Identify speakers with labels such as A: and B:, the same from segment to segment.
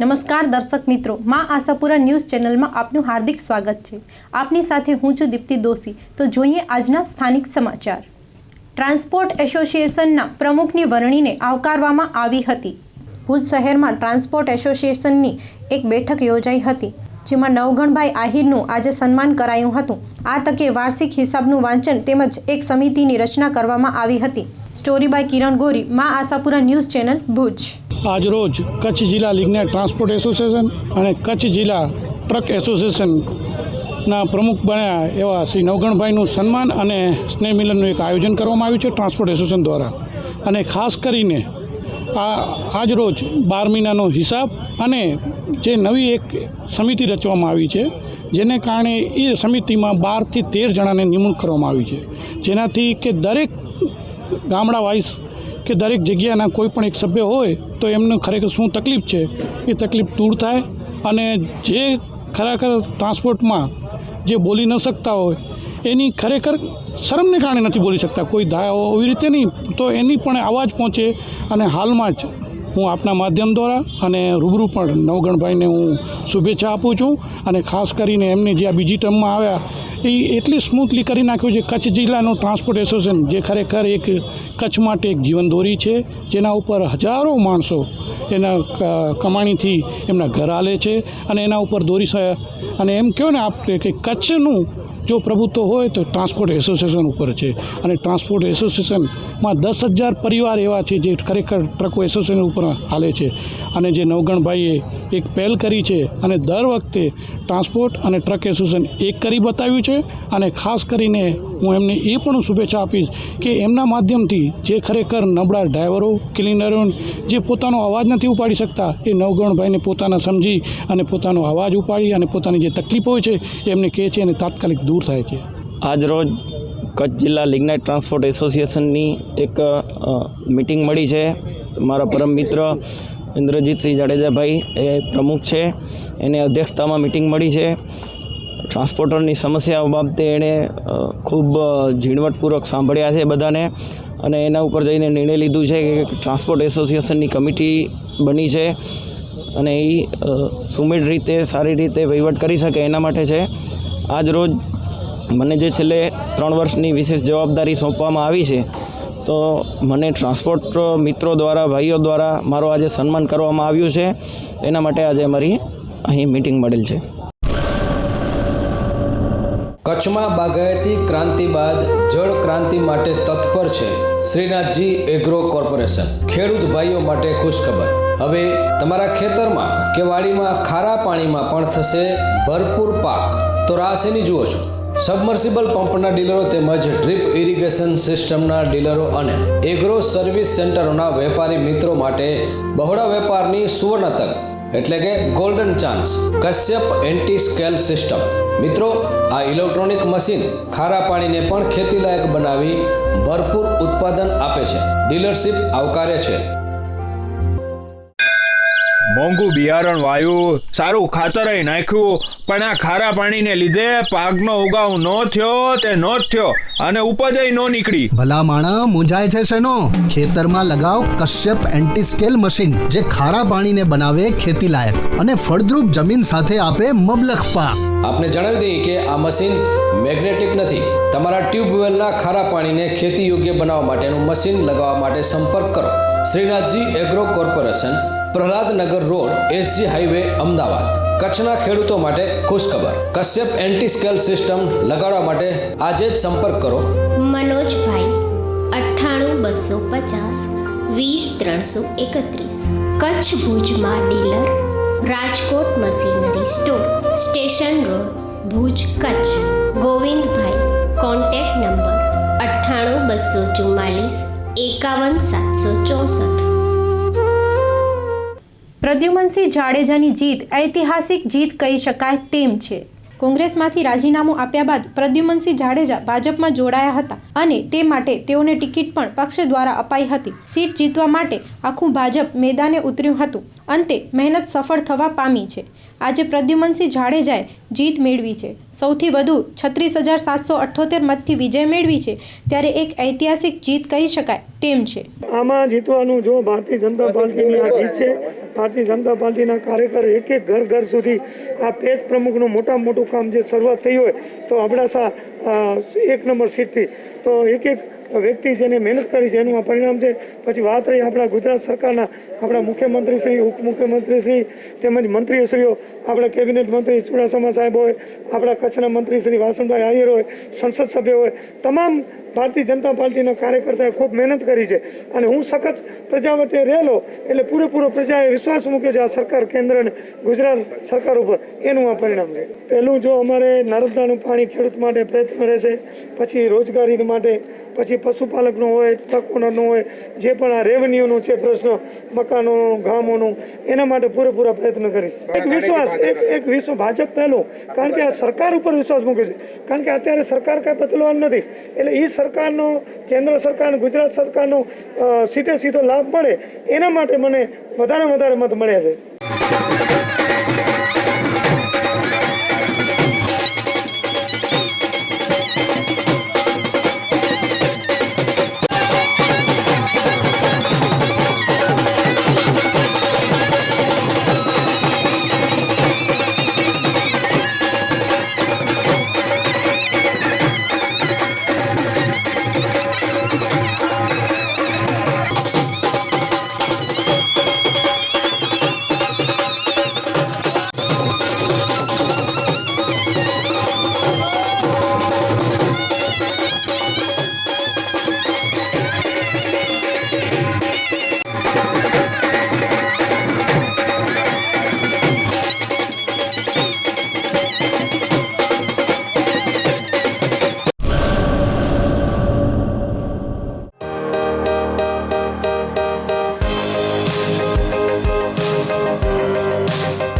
A: નમસ્કાર દર્શક મિત્રો, માં આશાપુરા ન્યૂઝ ચેનલમાં આપનું હાર્દિક સ્વાગત છે। આપની સાથે હું છું દીપ્તિ દોશી। તો જોઈએ આજના સ્થાનિક સમાચાર। ટ્રાન્સપોર્ટ એસોસિએશનના પ્રમુખની વરણીને આવકારવામાં આવી હતી। ભુજ શહેરમાં ટ્રાન્સપોર્ટ એસોસિએશનની એક બેઠક યોજાઈ હતી, જેમાં નવગણભાઈ આહિરનું આજે સન્માન કરાયું હતું। આ તકે વાર્ષિક હિસાબનું વાંચન તેમજ એક સમિતિની રચના કરવામાં આવી હતી। સ્ટોરી બાય કિરણ ગોરી, માં આશાપુરા ન્યૂઝ ચેનલ, ભુજ।
B: આજરોજ કચ્છ જિલ્લા લિગ્નાઇટ ટ્રાન્સપોર્ટ એસોસિએશન અને કચ્છ જિલ્લા ટ્રક એસોસિએશનના પ્રમુખ બન્યા એવા શ્રી નવગણભાઈનું સન્માન અને સ્નેહ મિલનનું એક આયોજન કરવામાં આવ્યું છે ટ્રાન્સપોર્ટ એસોસિએશન દ્વારા। અને ખાસ કરીને આજરોજ 12 મહિનાનો હિસાબ અને જે નવી એક સમિતિ રચવામાં આવી છે, જેને કારણે એ સમિતિમાં 12 થી 13 જણાને નિમણૂક કરવામાં આવી છે, જેનાથી કે દરેક ગામડા વાઇઝ કે દરેક જગ્યાના કોઈ પણ એક સભ્ય હોય તો એમને ખરેખર શું તકલીફ છે એ તકલીફ દૂર થાય, અને જે ખરેખર ટ્રાન્સપોર્ટમાં જે બોલી ન શકતા હોય એની ખરેખર શરમને કારણે નથી બોલી શકતા, કોઈ એવી રીતે નહીં, તો એની પણ અવાજ પહોંચે। અને હાલમાં જ હું આપના માધ્યમ દ્વારા અને રૂબરૂ પણ નવગણભાઈને હું શુભેચ્છા આપું છું। અને ખાસ કરીને એમને જે આ બીજી ટર્મમાં આવ્યા એ એટલી સ્મૂથલી કરી નાખ્યું છે। કચ્છ જિલ્લાનું ટ્રાન્સપોર્ટ એસોસિએશન જે ખરેખર એક કચ્છ માટે એક જીવનદોરી છે, જેના ઉપર હજારો માણસો એના કમાણીથી એમના ઘર હાલે છે, અને એના ઉપર દોરી અને એમ કહો ને આપણે કે કચ્છનું જો પ્રભુત્વ હોય તો ટ્રાન્સપોર્ટ એસોસિએશન ઉપર છે। અને ટ્રાન્સપોર્ટ એસોસિએશનમાં 10,000 પરિવાર એવા છે જે ખરેખર ટ્રકો એસોસિએશન ઉપર હાલે છે। અને જે નવગણભાઈએ એક પહેલ કરી છે, અને દર વખતે ટ્રાન્સપોર્ટ અને ટ્રક એસોસિએશન એક કરી બતાવ્યું છે। અને ખાસ કરીને હું એમને એ પણ શુભેચ્છા આપીશ કે એમના માધ્યમથી જે ખરેખર નબળા ડ્રાઈવરો, ક્લીનરો જે પોતાનો અવાજ નથી ઉપાડી શકતા, એ નવગણભાઈને પોતાના સમજી અને પોતાનો અવાજ ઉપાડી અને પોતાની જે તકલીફો હોય છે એમને કહે છે અને તાત્કાલિક દૂર થાય છે।
C: આજ રોજ કચ્છ જિલ્લા લિગ્નાઇટ ટ્રાન્સપોર્ટ એસોસિએશનની એક મીટિંગ મળી છે। મારા પરમ મિત્ર ઇન્દ્રજીતસિંહ જાડેજાભાઈ એ પ્રમુખ છે, એને અધ્યક્ષતામાં મીટિંગ મળી છે। ટ્રાન્સપોર્ટરની સમસ્યાઓ બાબતે એણે ખૂબ ઝીણવટપૂર્વક સાંભળ્યા છે બધાને, અને એના ઉપર જઈને નિર્ણય લીધું છે કે ટ્રાન્સપોર્ટ એસોસિએશનની કમિટી બની છે, અને એ સુમેળ રીતે સારી રીતે વહીવટ કરી શકે એના માટે છે। આજ રોજ મને જે છેલ્લે 3 વર્ષની વિશેષ જવાબદારી સોંપવામાં આવી છે, તો મને ટ્રાન્સપોર્ટ મિત્રો દ્વારા, ભાઈઓ દ્વારા મારો આજે સન્માન કરવામાં આવ્યું છે, એના માટે આજે અમારી અહીં મીટિંગ મળેલ છે।
D: કચ્છમાં બાગાયતી ક્રાંતિ બાદ જળ ક્રાંતિ માટે તત્પર છે શ્રીનાથજી એગ્રો કોર્પોરેશન। ખેડૂત ભાઈઓ માટે ખુશખબર, હવે તમારા ખેતરમાં કે વાડીમાં ખારા પાણીમાં પણ થશે ભરપૂર પાક। તો રાહ શેની જુઓ છો? સબમર્સિબલ પંપના ડીલરો તેમજ ડ્રીપ ઇરિગેશન સિસ્ટમના ડીલરો અને એગ્રો સર્વિસ સેન્ટરોના વેપારી મિત્રો માટે બહોળા વેપારની સુવર્ણ તક, એટલે કે golden chance, Kashyap anti scale system. મિત્રો, આ ઇલેક્ટ્રોનિક મશીન ખારા પાણીને પણ ખેતીલાયક બનાવી ભરપૂર ઉત્પાદન આપે છે। ડીલરશીપ આવકારે છે।
E: મોંઘું બિયારણ વાયું, સારું ખાતર નાખ્યું, પણ આ ખારા પાણીને લીધે પાકનો ઉગાવ ન થયો તે નો જ થયો, અને ઉપજ ન નીકળી।
F: ભલા માણા મૂંઝાય છે શેનો? ખેતરમાં લગાવ કશ્યપ એન્ટી સ્કેલ મશીન, જે ખારા પાણીને બનાવે ખેતી લાયક અને ફળદ્રુપ જમીન સાથે આપે મબલખ પાક।
D: આપને જણાવી દઈએ કે આ મશીન મેગ્નેટિક નથી। તમારા ટ્યુબવેલના ખારા પાણીને ખેતી યોગ્ય બનાવવા માટેનું મશીન લગાવવા માટે સંપર્ક કરો Shrinathji agro corporation, Prahlad Nagar road, SG highway, Ahmedabad. કચ્છના ખેડૂતો માટે ખુશખબર, કશ્યપ એન્ટી સ્કેલ સિસ્ટમ લગાડવા માટે આજે જ સંપર્ક કરો
G: મનોજભાઈ 98-250-20-331, કચ્છ ભુજમાં dealer, Rajkot machinery store, station road, Bhuj, Kutch. Govindbhai, contact number 98-244-51-764।
A: Pradyumansinh જાડેજાની જીત ઐતિહાસિક જીત કહી શકાય તેમ છે। કોંગ્રેસમાંથી રાજીનામું આપ્યા બાદ પ્રદ્યુમનસિંહ જાડેજા ભાજપમાં જોડાયા હતા, અને તે માટે તેઓને ટિકિટ પણ પક્ષ દ્વારા અપાઈ હતી। સીટ જીતવા માટે આખું ભાજપ મેદાને ઉતર્યું હતું। અંતે મહેનત સફળ થવા પામી છે। આજે પ્રદ્યુમનસિંહ જાડેજાએ જીત મેળવી છે। સૌથી વધુ 36,778 મતથી વિજય મેળવી છે, ત્યારે એક ઐતિહાસિક જીત કહી શકાય તેમ છે।
B: આમાં જીતવાનું જો ભારતીય જનતા પાર્ટીની આ જીત છે,
H: ભારતીય જનતા પાર્ટીના કાર્યકર એક એક ઘર સુધી આ પેજ પ્રમુખનું મોટામાં મોટું કામ જે શરૂઆત થઈ હોય તો અબડાસા 1 નંબર સીટથી તો એક વ્યક્તિ જેને મહેનત કરી છે એનું આ પરિણામ છે. પછી વાત રહી આપણા ગુજરાત સરકારના આપણા મુખ્યમંત્રીશ્રી, ઉપમુખ્યમંત્રીશ્રી તેમજ મંત્રીશ્રીઓ, આપણા કેબિનેટ મંત્રી ચુડાસમા સાહેબ હોય, આપણા કચ્છના મંત્રી શ્રી વાસણભાઈ આહિર હોય, સંસદ સભ્ય હોય, તમામ ભારતીય જનતા પાર્ટીના કાર્યકર્તાએ ખૂબ મહેનત કરી છે અને હું સખત પ્રજા વચ્ચે રહેલો એટલે પૂરેપૂરો પ્રજાએ વિશ્વાસ મૂક્યો છે આ સરકાર, કેન્દ્ર અને ગુજરાત સરકાર ઉપર, એનું આ પરિણામ છે. પહેલું જો અમારે નર્મદાનું પાણી ખેડૂત માટે પ્રયત્ન રહેશે, પછી રોજગારી માટે, પછી પશુપાલકનો હોય, ટ્રક ઓનરનો હોય, જે પણ આ રેવન્યુનું છે પ્રશ્ન, મકાનો, ગામોનું, એના માટે પૂરેપૂરા પ્રયત્ન કરીશ. એક વિશ્વાસ ભાજપ પહેલું, કારણ કે આ સરકાર ઉપર વિશ્વાસ મૂકે છે, કારણ કે અત્યારે સરકાર કાંઈ બદલવાનું નથી, એટલે એ સરકારનો, કેન્દ્ર સરકાર, ગુજરાત સરકારનો સીધો લાભ મળે એના માટે મને વધારે મત મળ્યા છે.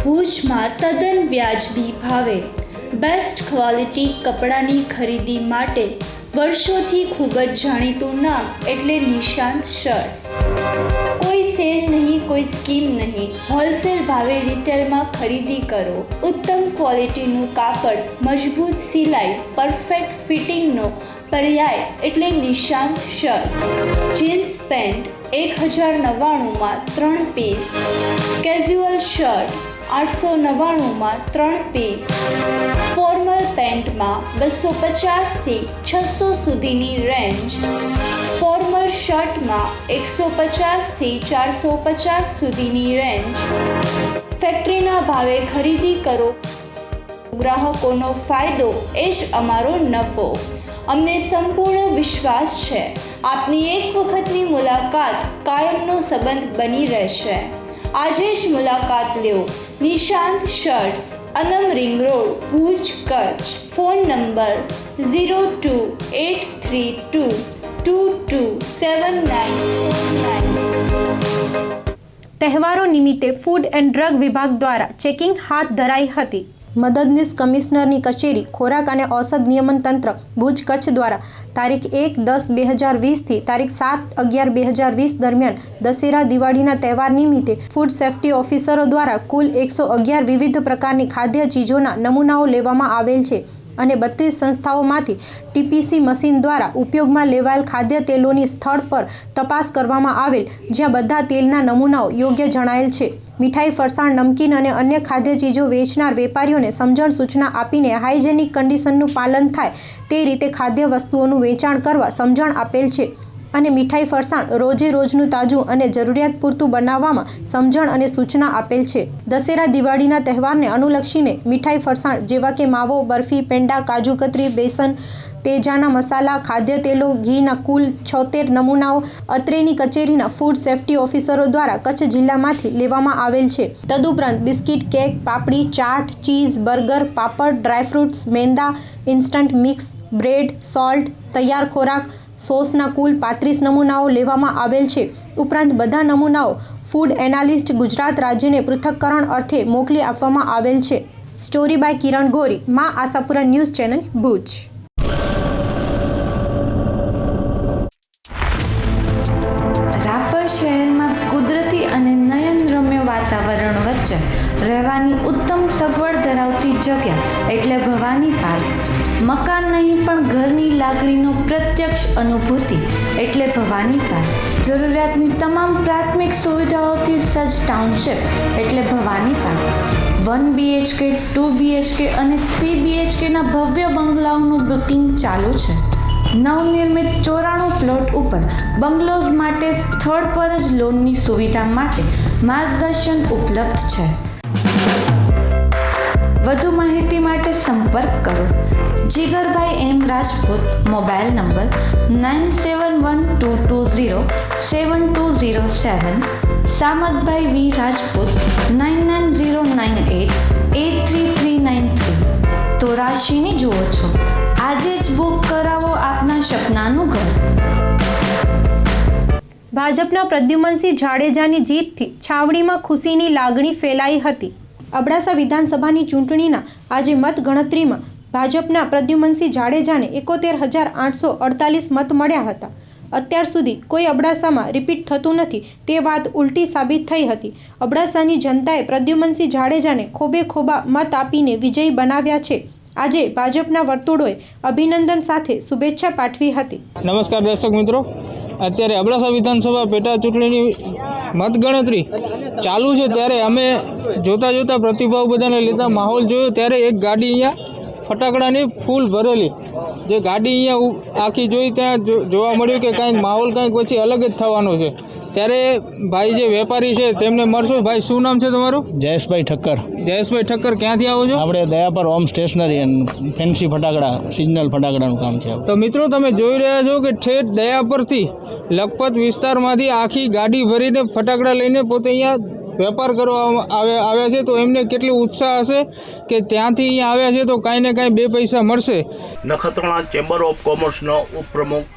I: ભુજમાં તદ્દન વ્યાજબી ભાવે બેસ્ટ ક્વોલિટી કપડાની ખરીદી માટે વર્ષોથી ખૂબ જ જાણીતું નામ એટલે નિશાંત શર્ટ્સ. કોઈ સેલ નહીં, કોઈ સ્કીમ નહીં, હોલસેલ ભાવે રિટેલમાં ખરીદી કરો. ઉત્તમ ક્વોલિટીનું કાપડ, મજબૂત સિલાઈ, પરફેક્ટ ફિટિંગનો પર્યાય એટલે નિશાંત શર્ટ્સ. જીન્સ પેન્ટ 1099માં 3 પીસ, કેઝ્યુઅલ શર્ટ 899માં 3 પીસ, ફોર્મલ પેન્ટમાં 250થી 600 સુધીની રેન્જ, ફોર્મલ શર્ટમાં 150થી 450 સુધીની રેન્જ. ફેક્ટરીના ભાવે ખરીદી કરો. ગ્રાહકોનો ફાયદો એ જ અમારો નફો. અમને સંપૂર્ણ વિશ્વાસ છે આપની એક વખતની મુલાકાત કાયમનો સંબંધ બની રહેશે. આજે જ મુલાકાત લ્યો. Nishant shirts, Anam ring road, Bhuj, Kutch. Phone number 0283227949.
A: તહેવારો નિમિત્તે ફૂડ એન્ડ ડ્રગ વિભાગ દ્વારા ચેકિંગ હાથ ધરાઈ હતી. મદદનીશ કમિશનરની કચેરી ખોરાક અને ઔષધ નિયમન તંત્ર ભુજ કચ્છ દ્વારા તારીખ 1-10-2020થી તારીખ 7-11-2020 દરમિયાન દશેરા દિવાળીના તહેવાર નિમિત્તે ફૂડ સેફ્ટી ઓફિસરો દ્વારા કુલ 111 વિવિધ પ્રકારની ખાદ્ય ચીજોના નમૂનાઓ લેવામાં આવેલ છે અને 32 સંસ્થાઓમાંથી ટીપીસી મશીન દ્વારા ઉપયોગમાં લેવાયેલ ખાદ્ય તેલોની સ્થળ પર તપાસ કરવામાં આવેલ, જ્યાં બધા તેલના નમૂનાઓ યોગ્ય જણાયેલ છે. મીઠાઈ, ફરસાણ, નમકીન અને અન્ય ખાદ્ય ચીજો વેચનાર વેપારીઓને સમજણ સૂચના આપીને હાઇજેનિક કન્ડિશનનું પાલન થાય તે રીતે ખાદ્ય વસ્તુઓનું વેચાણ કરવા સમજણ આપેલ છે અને મીઠાઈ, ફરસાણ રોજે રોજનું તાજું અને જરૂરિયાત પૂરતું બનાવવામાં સમજણ અને સૂચના આપેલ છે. દશેરા દિવાળીના તહેવારને અનુલક્ષીને મીઠાઈ, ફરસાણ જેવા કે માવો, બરફી, પેંડા, કાજુ કતરી, બેસન, તેજાના મસાલા, ખાદ્ય તેલો, ઘીના કુલ 76 નમૂનાઓ અત્રેની કચેરીના ફૂડ સેફ્ટી ઓફિસરો દ્વારા કચ્છ જિલ્લામાંથી લેવામાં આવેલ છે. તદુપરાંત biscuit, cake, papdi, chaat, cheese, burger, papad, dry fruits, મેંદા, ઇન્સ્ટન્ટ મિક્સ, બ્રેડ, સોલ્ટ, તૈયાર ખોરાક, સોસના કુલ 35 નમૂનાઓ લેવામાં આવેલ છે. ઉપરાંત બધા નમૂનાઓ ફૂડ એનાલિસ્ટ ગુજરાત રાજ્યને પૃથક્કરણ અર્થે મોકલી આપવામાં આવેલ છે. સ્ટોરી બાય કિરણ ગોરી, માં આશાપુરા ન્યૂઝ ચેનલ, ભુજ.
J: રાપર શહેરમાં કુદરતી અને નયનરમ્ય વાતાવરણ વચ્ચે રહેવાની ઉત્તમ સગવડ ધરાવતી જગ્યા એટલે ભવાની પાર્ક. મકાન નહીં પણ ઘરની લાગણીનો પ્રત્યક્ષ અનુભૂતિ એટલે ભવાની પાર્ક. જરૂરિયાતની તમામ પ્રાથમિક સુવિધાઓથી સજ્જ ટાઉનશીપ એટલે ભવાની પાર્ક. 1 BHK, 2 BHK અને 3 BHKના ભવ્ય બંગલાઓનું બુકિંગ ચાલુ છે. નવનિર્મિત 94 પ્લોટ ઉપર બંગલોઝ માટે સ્થળ પર જ લોનની સુવિધા માટે માર્ગદર્શન ઉપલબ્ધ છે. વધુ માહિતી માટે સંપર્ક કરો જીગરભાઈ એમ રાજપૂત, મોબાઈલ નંબર 9712207207, સામતભાઈ વી રાજપૂત 9909883393. તો રાશિની જુઓ છો, આજે જ બુક કરાવો આપના સપનાનું ઘર.
A: ભાજપના પ્રદ્યુમનસિંહ જાડેજાની જીતથી છાવણીમાં ખુશીની લાગણી ફેલાઈ હતી. અબડાસા વિધાનસભાની ચૂંટણીના આજે મતગણતરીમાં ભાજપના પ્રદ્યુમનસિંહ જાડેજાને 71,848 મત મળ્યા હતા. અત્યાર સુધી કોઈ અબડાસામાં રિપીટ થતું નથી તે વાત ઉલટી સાબિત થઈ હતી. અબડાસાની જનતાએ પ્રદ્યુમનસિંહ જાડેજાને ખોબે ખોબા મત આપીને વિજયી બનાવ્યા છે. આજે ભાજપના વર્તુળોએ અભિનંદન સાથે શુભેચ્છા પાઠવી હતી.
K: નમસ્કાર દર્શક મિત્રો, અત્યારે અબડાસા વિધાનસભા પેટા ચૂંટણીની મતગણતરી ચાલુ છે ત્યારે અમે જોતા પ્રતિભાવ બધાને લેતા માહોલ જોયો ત્યારે એક ગાડી અહીંયા ફટાકડાની ફૂલ ભરેલી જે ગાડી અહીંયા આખી જોઈ ત્યાં જોવા મળ્યું કે કાંઈક માહોલ કાંઈક પછી અલગ જ થવાનો છે. ત્યારે ભાઈ જે વેપારી છે તેમને મળશો. ભાઈ શું નામ છે તમારું?
L: જયેશભાઈ ઠક્કર.
K: જયેશભાઈ ઠક્કર, ક્યાંથી આવો છો?
L: આપણે Dayapar home stationery and fancy ફટાકડા, સિઝનલ ફટાકડાનું કામ છે.
K: તો મિત્રો તમે જોઈ રહ્યા છો કે ઠેઠ દયાપરથી લખપત વિસ્તારમાંથી આખી ગાડી ભરીને ફટાકડા લઈને પોતે અહીંયા વેપાર કરવા આવ્યા છે. તો એમને કેટલી ઉત્સાહ હશે કે ત્યાંથી અહીંયા આવ્યા છે તો કાંઈ ને કાંઈ બે પૈસા મળશે.
M: નખત્રાણા ચેમ્બર ઓફ કોમર્સનો ઉપપ્રમુખ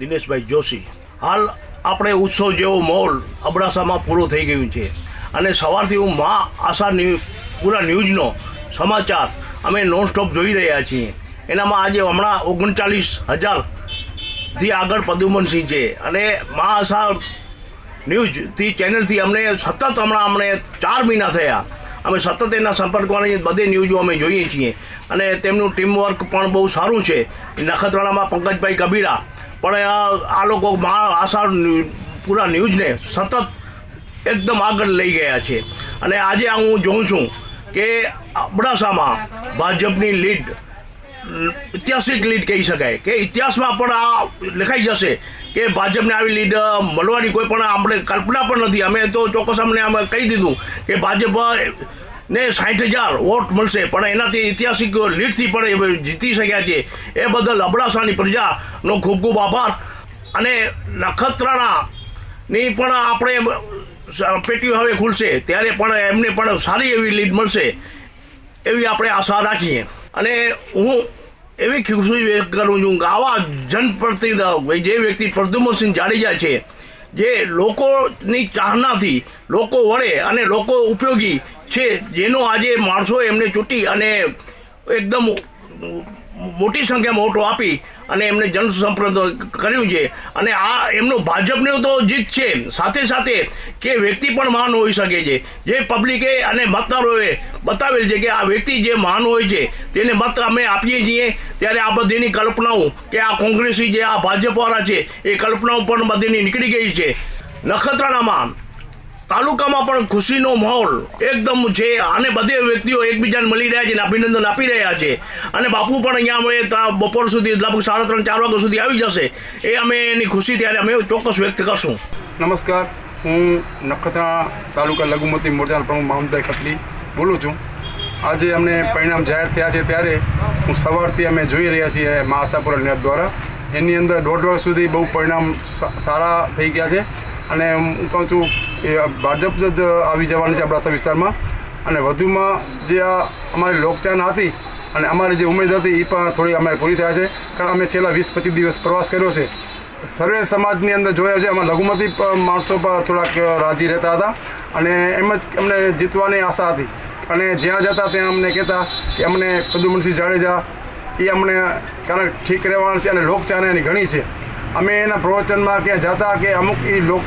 M: દિનેશભાઈ જોશી. હાલ આપણે ઉત્સવ જેવો માહોલ અબડાસામાં પૂરો થઈ ગયું છે અને સવારથી હું મા આશા પૂરા ન્યૂઝનો સમાચાર અમે નોનસ્ટોપ જોઈ રહ્યા છીએ. એનામાં આજે હમણાં 39,000થી આગળ પ્રદ્યુમનસિંહ છે અને મા આશા ન્યૂઝથી ચેનલથી અમને સતત હમણાં 4 મહિના થયા અમે સતત એના સંપર્કવાની બધે ન્યૂઝો અમે જોઈએ છીએ અને તેમનું ટીમવર્ક પણ બહુ સારું છે. નખત્રાણામાં પંકજભાઈ કબીરા પણ આ લોકો મા આશા પૂરા ન્યૂઝને સતત એકદમ આગળ લઈ ગયા છે અને આજે હું જોઉં છું કે અબડાસામાં ભાજપની લીડ ઐતિહાસિક લીડ કહી શકાય કે ઇતિહાસમાં પણ આ લખાઈ જશે કે ભાજપને આવી લીડ મળવાની કોઈ પણ આપણે કલ્પના પણ નથી. અમે તો ચોક્કસ અમે કહી દીધું કે ભાજપને 60,000 વોટ મળશે પણ એનાથી ઐતિહાસિક લીડથી પણ જીતી શક્યા છે. એ બદલ અબડાસાની પ્રજાનો ખૂબ ખૂબ આભાર. અને નખત્રાણાની પણ આપણે પેટીઓ હવે ખુલશે ત્યારે પણ એમને પણ સારી એવી લીડ મળશે એવી આપણે આશા રાખીએ. અને હું એવી ખુશી વ્યક્ત કરું છું કે આવા જનપ્રતિનિધિ જે વ્યક્તિ પ્રદ્યુમનસિંહ જાડેજા છે જે લોકોની ચાહનાથી લોકો વડે અને લોકો ઉપયોગી છે, જેનો આજે માણસો એમને ચૂંટી અને એકદમ મોટી સંખ્યામાં વોટો આપી અને એમને જનસંપર્ક કર્યું છે. અને આ એમનું ભાજપનું તો જીત છે, સાથે સાથે કે વ્યક્તિ પણ મહાન હોઈ શકે છે. જે પબ્લિકે અને મતદારોએ બતાવેલ છે કે આ વ્યક્તિ જે મહાન હોય છે તેને મત અમે આપીએ છીએ ત્યારે આ બધીની કલ્પનાઓ કે આ કોંગ્રેસી જે આ ભાજપવાળા છે એ કલ્પનાઓ પણ બધીની નીકળી ગઈ છે. નખત્રાણામાં તાલુકામાં પણ ખુશીનો માહોલ એકદમ છે અને બધે વ્યક્તિઓ એકબીજાને મળી રહ્યા છે અને અભિનંદન આપી રહ્યા છે. અને બાપુ પણ અહીંયા અમે બપોર સુધી લગભગ 3:30-4 વાગ્યા સુધી આવી જશે એ અમે એની ખુશી ત્યારે અમે ચોક્કસ વ્યક્ત કરશું.
N: નમસ્કાર, હું નખત્રાણા તાલુકા લઘુમતી મોરચાના પ્રમુખ મામદાઈ ખત્રી બોલું છું. આજે અમને પરિણામ જાહેર થયા છે ત્યારે હું સવારથી અમે જોઈ રહ્યા છીએ મા આશાપુરા ન્યૂઝ દ્વારા. એની અંદર 1.5 વર્ષ સુધી બહુ પરિણામ સારા થઈ ગયા છે અને હું કહું છું એ ભાજપ જ આવી જવાની છે અબડાસા વિસ્તારમાં. અને વધુમાં જે આ અમારી લોકચાહના હતી અને અમારી જે ઉમેદ હતી એ પણ થોડી અમારે પૂરી થયા છે. કારણ અમે છેલ્લા 20-25 દિવસ પ્રવાસ કર્યો છે. સર્વે સમાજની અંદર જોયા છે અમારા લઘુમતી માણસો પર થોડાક રાજી રહેતા હતા અને એમ જ અમને જીતવાની આશા હતી. અને જ્યાં જતા ત્યાં અમને કહેતા કે અમને પ્રદ્યુમનસિંહ જાડેજા એ અમને કારણ ઠીક રહેવાના છે અને લોકચાહના એની ઘણી છે. અમે એના પ્રવચનમાં ક્યાં જતા કે અમુક એ લોક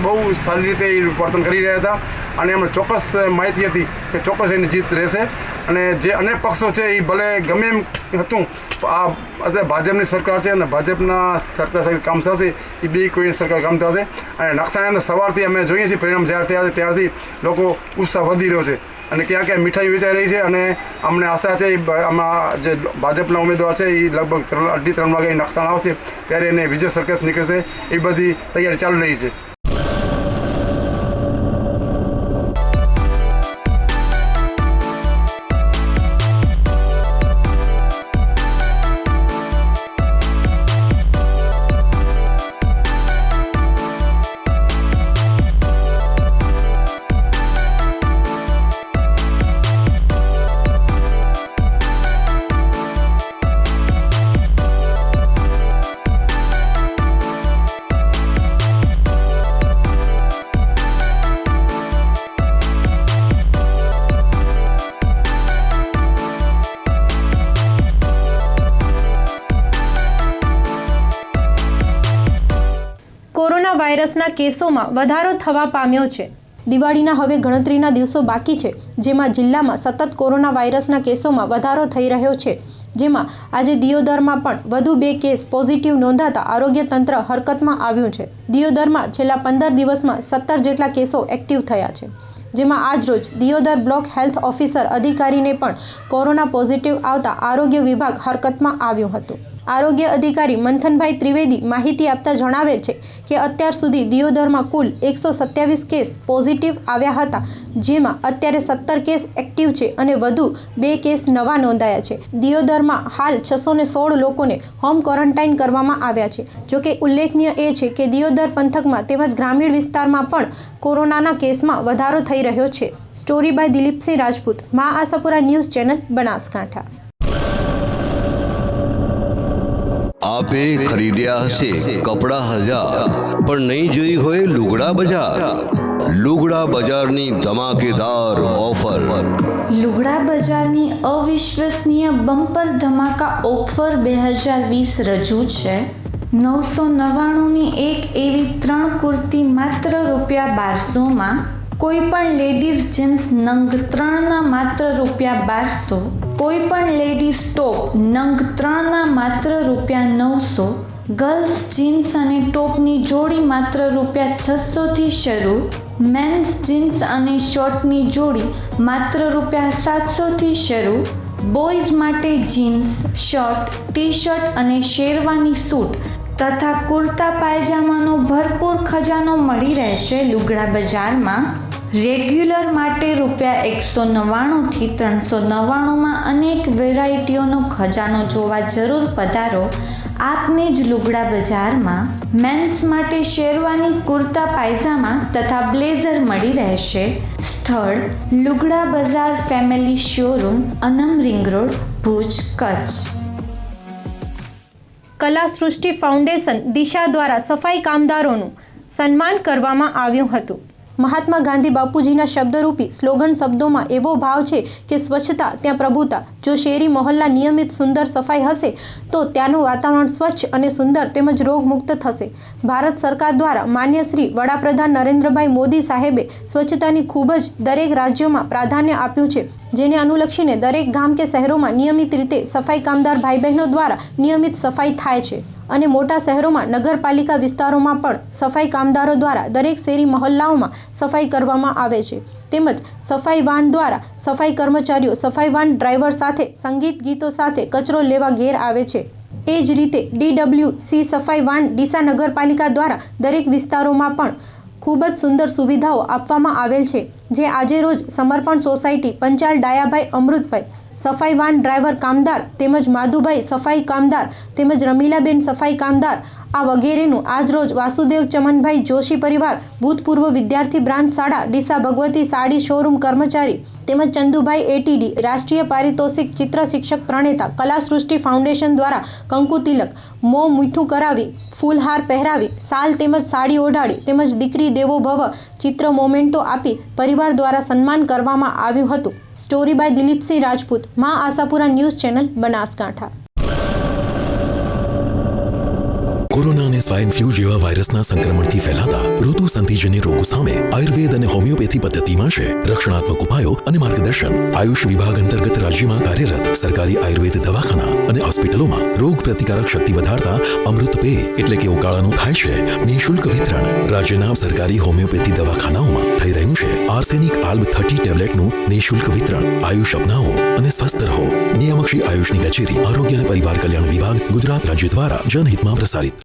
N: બહુ સારી રીતે એ વર્તન કરી રહ્યા હતા અને એમને ચોક્કસ માહિતી હતી કે ચોક્કસ એની જીત રહેશે. અને જે અનેક પક્ષો છે એ ભલે ગમે એમ હતું, આ અત્યારે ભાજપની સરકાર છે અને ભાજપના સરકાર સાથે કામ થશે, એ બે કોઈ સરકાર કામ થશે. અને નખત્રાણાની અંદર સવારથી અમે જોઈએ છીએ પરિણામ જાહેર થયા છે ત્યારથી લોકો ઉત્સાહ વધી રહ્યો છે અને ક્યાં ક્યાં મીઠાઈ વેચાઈ રહી છે. અને અમને આશા છે આમાં જે ભાજપના ઉમેદવાર છે એ લગભગ 2:30 વાગે નખત્રાણા આવશે ત્યારે એને વિજય સરઘસ નીકળશે. એ બધી તૈયારી ચાલુ રહી છે.
A: કોરોના વાયરસના કેસોમાં વધારો થવા પામ્યો છે. દિવાળીના હવે ગણતરીના દિવસો બાકી છે, જેમાં જિલ્લામાં સતત કોરોના વાયરસના કેસોમાં વધારો થઈ રહ્યો છે. જેમાં આજે દિયોદરમાં પણ વધુ 2 કેસ પોઝિટિવ નોંધાતા આરોગ્ય તંત્ર હરકતમાં આવ્યું છે. દિયોદરમાં છેલ્લા 15 દિવસમાં 17 જેટલા કેસો એક્ટિવ થયા છે, જેમાં આજરોજ દિયોદર બ્લોક હેલ્થ ઓફિસર અધિકારીને પણ કોરોના પોઝિટિવ આવતા આરોગ્ય વિભાગ હરકતમાં આવ્યું હતું. આરોગ્ય અધિકારી મંથનભાઈ ત્રિવેદી માહિતી આપતા જણાવે છે કે અત્યાર સુધી દિયોદરમાં કુલ 127 કેસ પોઝિટિવ આવ્યા હતા, જેમાં અત્યારે 17 કેસ એક્ટિવ છે અને વધુ 2 કેસ નવા નોંધાયા છે. દિયોદરમાં હાલ 616 લોકોને હોમ ક્વોરન્ટાઇન કરવામાં આવ્યા છે. જોકે ઉલ્લેખનીય એ છે કે દિયોદર પંથકમાં તેમજ ગ્રામીણ વિસ્તારમાં પણ કોરોનાના કેસમાં વધારો થઈ રહ્યો છે. સ્ટોરી બાય દિલીપસિંહ રાજપૂત, મા આશાપુરા ન્યૂઝ ચેનલ, બનાસકાંઠા.
O: આપે ખરીદ્યા હશે કપડા 1000 પણ નહીં જોઈ હોય લુગડા બજાર. લુગડા બજારની ધમાકેદાર ઓફર.
J: લુગડા બજારની અવિશ્વસનીય બમ્પર ધમાકા ઓફર 2020 રજૂ છે. 999ની એક એવી 3 કુર્તી માત્ર ₹1200માં. કોઈ પણ લેડીઝ જીન્સ નંગ 3ના માત્ર ₹1200. કોઈ પણ લેડીઝ ટોપ નંગ 3ના માત્ર ₹900. ગર્લ્સ જીન્સ અને ટોપની જોડી માત્ર ₹600થી શરૂ. મેન્સ જીન્સ અને શર્ટની જોડી માત્ર ₹700થી શરૂ. બોયઝ માટે જીન્સ, શર્ટ, ટી શર્ટ અને શેરવાની સૂટ તથા કુર્તા પાયજામાનો ભરપૂર ખજાનો મળી રહેશે લુગડા બજારમાં. રેગ્યુલર માટે ₹199થી 399માં અનેક વેરાયટીઓનો ખજાનો જોવા જરૂર પધારો આપને જ લુગડા બજારમાં. મેન્સ માટે શેરવાની, કુર્તા પાયજામા તથા બ્લેઝર મળી રહેશે. સ્થળ લુગડા બજાર ફેમિલી શોરૂમ, અનમ રિંગ રોડ, ભુજ, કચ્છ.
A: કલા સૃષ્ટિ ફાઉન્ડેશન દિશા દ્વારા સફાઈ કામદારોનું સન્માન કરવામાં આવ્યું હતું. મહાત્મા ગાંધી બાપુજીના શબ્દરૂપી સ્લોગન શબ્દોમાં એવો ભાવ છે કે સ્વચ્છતા ત્યાં પ્રભુતા. જો શેરી મહોલ્લા નિયમિત સુંદર સફાઈ હશે તો ત્યાંનું વાતાવરણ સ્વચ્છ અને સુંદર તેમજ રોગમુક્ત થશે. ભારત સરકાર દ્વારા માન્ય શ્રી વડાપ્રધાન નરેન્દ્રભાઈ મોદી સાહેબે સ્વચ્છતાની ખૂબ જ દરેક રાજ્યોમાં પ્રાધાન્ય આપ્યું છે, જેને અનુલક્ષીને દરેક ગામ કે શહેરોમાં નિયમિત રીતે સફાઈ કામદાર ભાઈ બહેનો દ્વારા નિયમિત સફાઈ થાય છે અને મોટા શહેરોમાં નગરપાલિકા વિસ્તારોમાં પણ સફાઈ કામદારો દ્વારા દરેક શેરી મહોલ્લાઓમાં સફાઈ કરવામાં આવે છે. તેમજ સફાઈ વાન દ્વારા સફાઈ કર્મચારીઓ સફાઈ વાન ડ્રાઈવર સાથે સંગીત ગીતો સાથે કચરો લેવા ઘેર આવે છે. એ જ રીતે DWC સફાઈ વાન ડીસા નગરપાલિકા દ્વારા દરેક વિસ્તારોમાં પણ ખૂબ જ સુંદર સુવિધાઓ આપવામાં આવેલ છે, જે આજે રોજ સમર્પણ સોસાયટી, પંચાલ ડાયાભાઈ અમૃતભાઈ સફાઈ વાન ડ્રાઈવર કામદાર તેમજ માધુભાઈ સફાઈ કામદાર તેમજ રમીલાબેન સફાઈ કામદાર આ વગેરેનું આજરોજ વાસુદેવ ચમનભાઈ જોશી પરિવાર, ભૂતપૂર્વ વિદ્યાર્થી બ્રાન્ચ શાળા ડીસા ભગવતી સાડી શોરૂમ કર્મચારી તેમજ ચંદુભાઈ ATD રાષ્ટ્રીય પારિતોષિક ચિત્ર શિક્ષક પ્રણેતા કલા સૃષ્ટિ ફાઉન્ડેશન દ્વારા કંકુ તિલક, મોં મીઠું કરાવી, ફૂલહાર પહેરાવી, સાલ તેમજ સાડી ઓઢાડી તેમજ દીકરી દેવો ભવ ચિત્ર મોમેન્ટો આપી પરિવાર દ્વારા સન્માન કરવામાં આવ્યું હતું. સ્ટોરી બાય દિલીપસિંહ રાજપૂત, મા Ashapura news channel, Banaskantha.
P: Corona અને સ્વાઇન ફ્લૂ જેવા વાયરસના સંક્રમણથી ફેલાતા ઋતુ સંધિજન્ય રોગો સામે આયુર્વેદ અને હોમિયોપેથી પદ્ધતિમાં છે રક્ષણાત્મક ઉપાયો અને માર્ગદર્શન. આયુષ વિભાગ અંતર્ગત રાજ્યમાં કાર્યરત સરકારી આયુર્વેદ દવાખાના અને હોસ્પિટલોમાં રોગ પ્રતિકારક શક્તિ વધારતા અમૃત પે એટલે કે ઉકાળાનું થાય છે નિઃશુલ્ક વિતરણ. રાજ્યના સરકારી હોમિયોપેથી દવાખાનાઓમાં થઈ રહ્યું છે આર્સેનિક આલ્બ 30 ટેબ્લેટનું નિઃશુલ્ક વિતરણ. આયુષ અપનાવો અને સ્વસ્થ રહો. નિયામક શ્રી આયુષની કચેરી, આરોગ્ય અને પરિવાર કલ્યાણ વિભાગ, ગુજરાત રાજ્ય દ્વારા જનહિતમાં પ્રસારિત.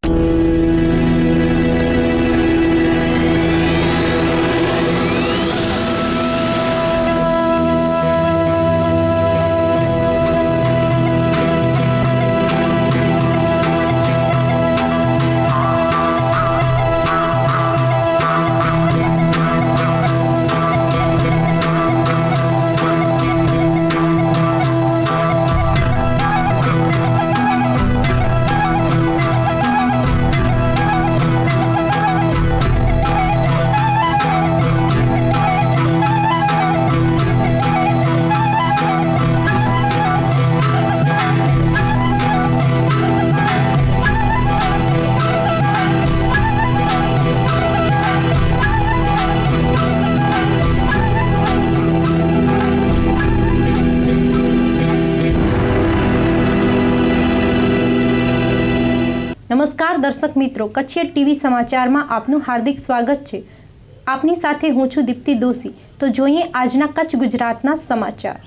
A: નમસ્કાર દર્શક મિત્રો, કચ્છિયત ટીવી સમાચારમાં આપનું હાર્દિક સ્વાગત છે. આપની સાથે હું છું દીપ્તિ દોશી. તો જોઈએ આજના કચ્છ ગુજરાતના સમાચાર.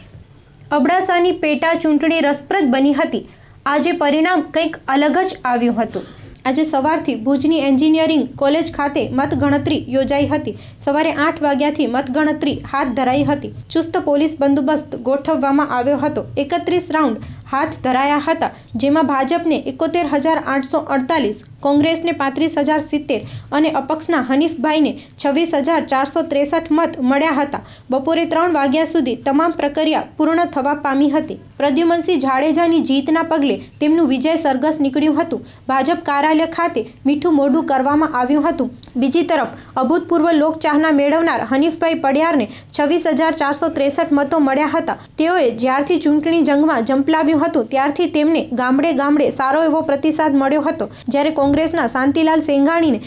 A: અબડાસાની પેટા ચૂંટણી રસપ્રદ બની હતી. આજે પરિણામ કંઈક અલગ જ આવ્યું હતું. આજે સવારથી ભુજની એન્જિનિયરિંગ કોલેજ ખાતે મતગણતરી યોજાઈ હતી. સવારે 8 વાગ્યાથી મતગણતરી હાથ ધરાઈ હતી. ચુસ્ત પોલીસ બંદોબસ્ત ગોઠવવામાં આવ્યો હતો. 31 રાઉન્ડ હાથ ધરાયા હતા, જેમાં ભાજપને 71,848, કોંગ્રેસને 35,070 અને અપક્ષના હનીફભાઈને 26,463 મત મળ્યા હતા. બપોરે 3 વાગ્યા સુધી તમામ પ્રક્રિયા પૂર્ણ થવા પામી હતી. પ્રદ્યુમનસિંહ જાડેજાની જીતના પગલે તેમનું વિજય સરઘસ નીકળ્યું હતું. ભાજપ કાર્યાલય ખાતે મીઠું મોઢું કરવામાં આવ્યું હતું. બીજી તરફ અભૂતપૂર્વ લોકચાહના મેળવનાર હનીફભાઈ પડિયારને 26,463 મતો મળ્યા હતા. તેઓએ જ્યારથી ચૂંટણી જંગમાં ઝંપલાવ્યું હતું ત્યારથી તેમને ગામડે ગામડે સારો એવો પ્રતિસાદ મળ્યો હતો. જ્યારે કોંગ્રેસના શાંતિલાલ સેંઘાણીને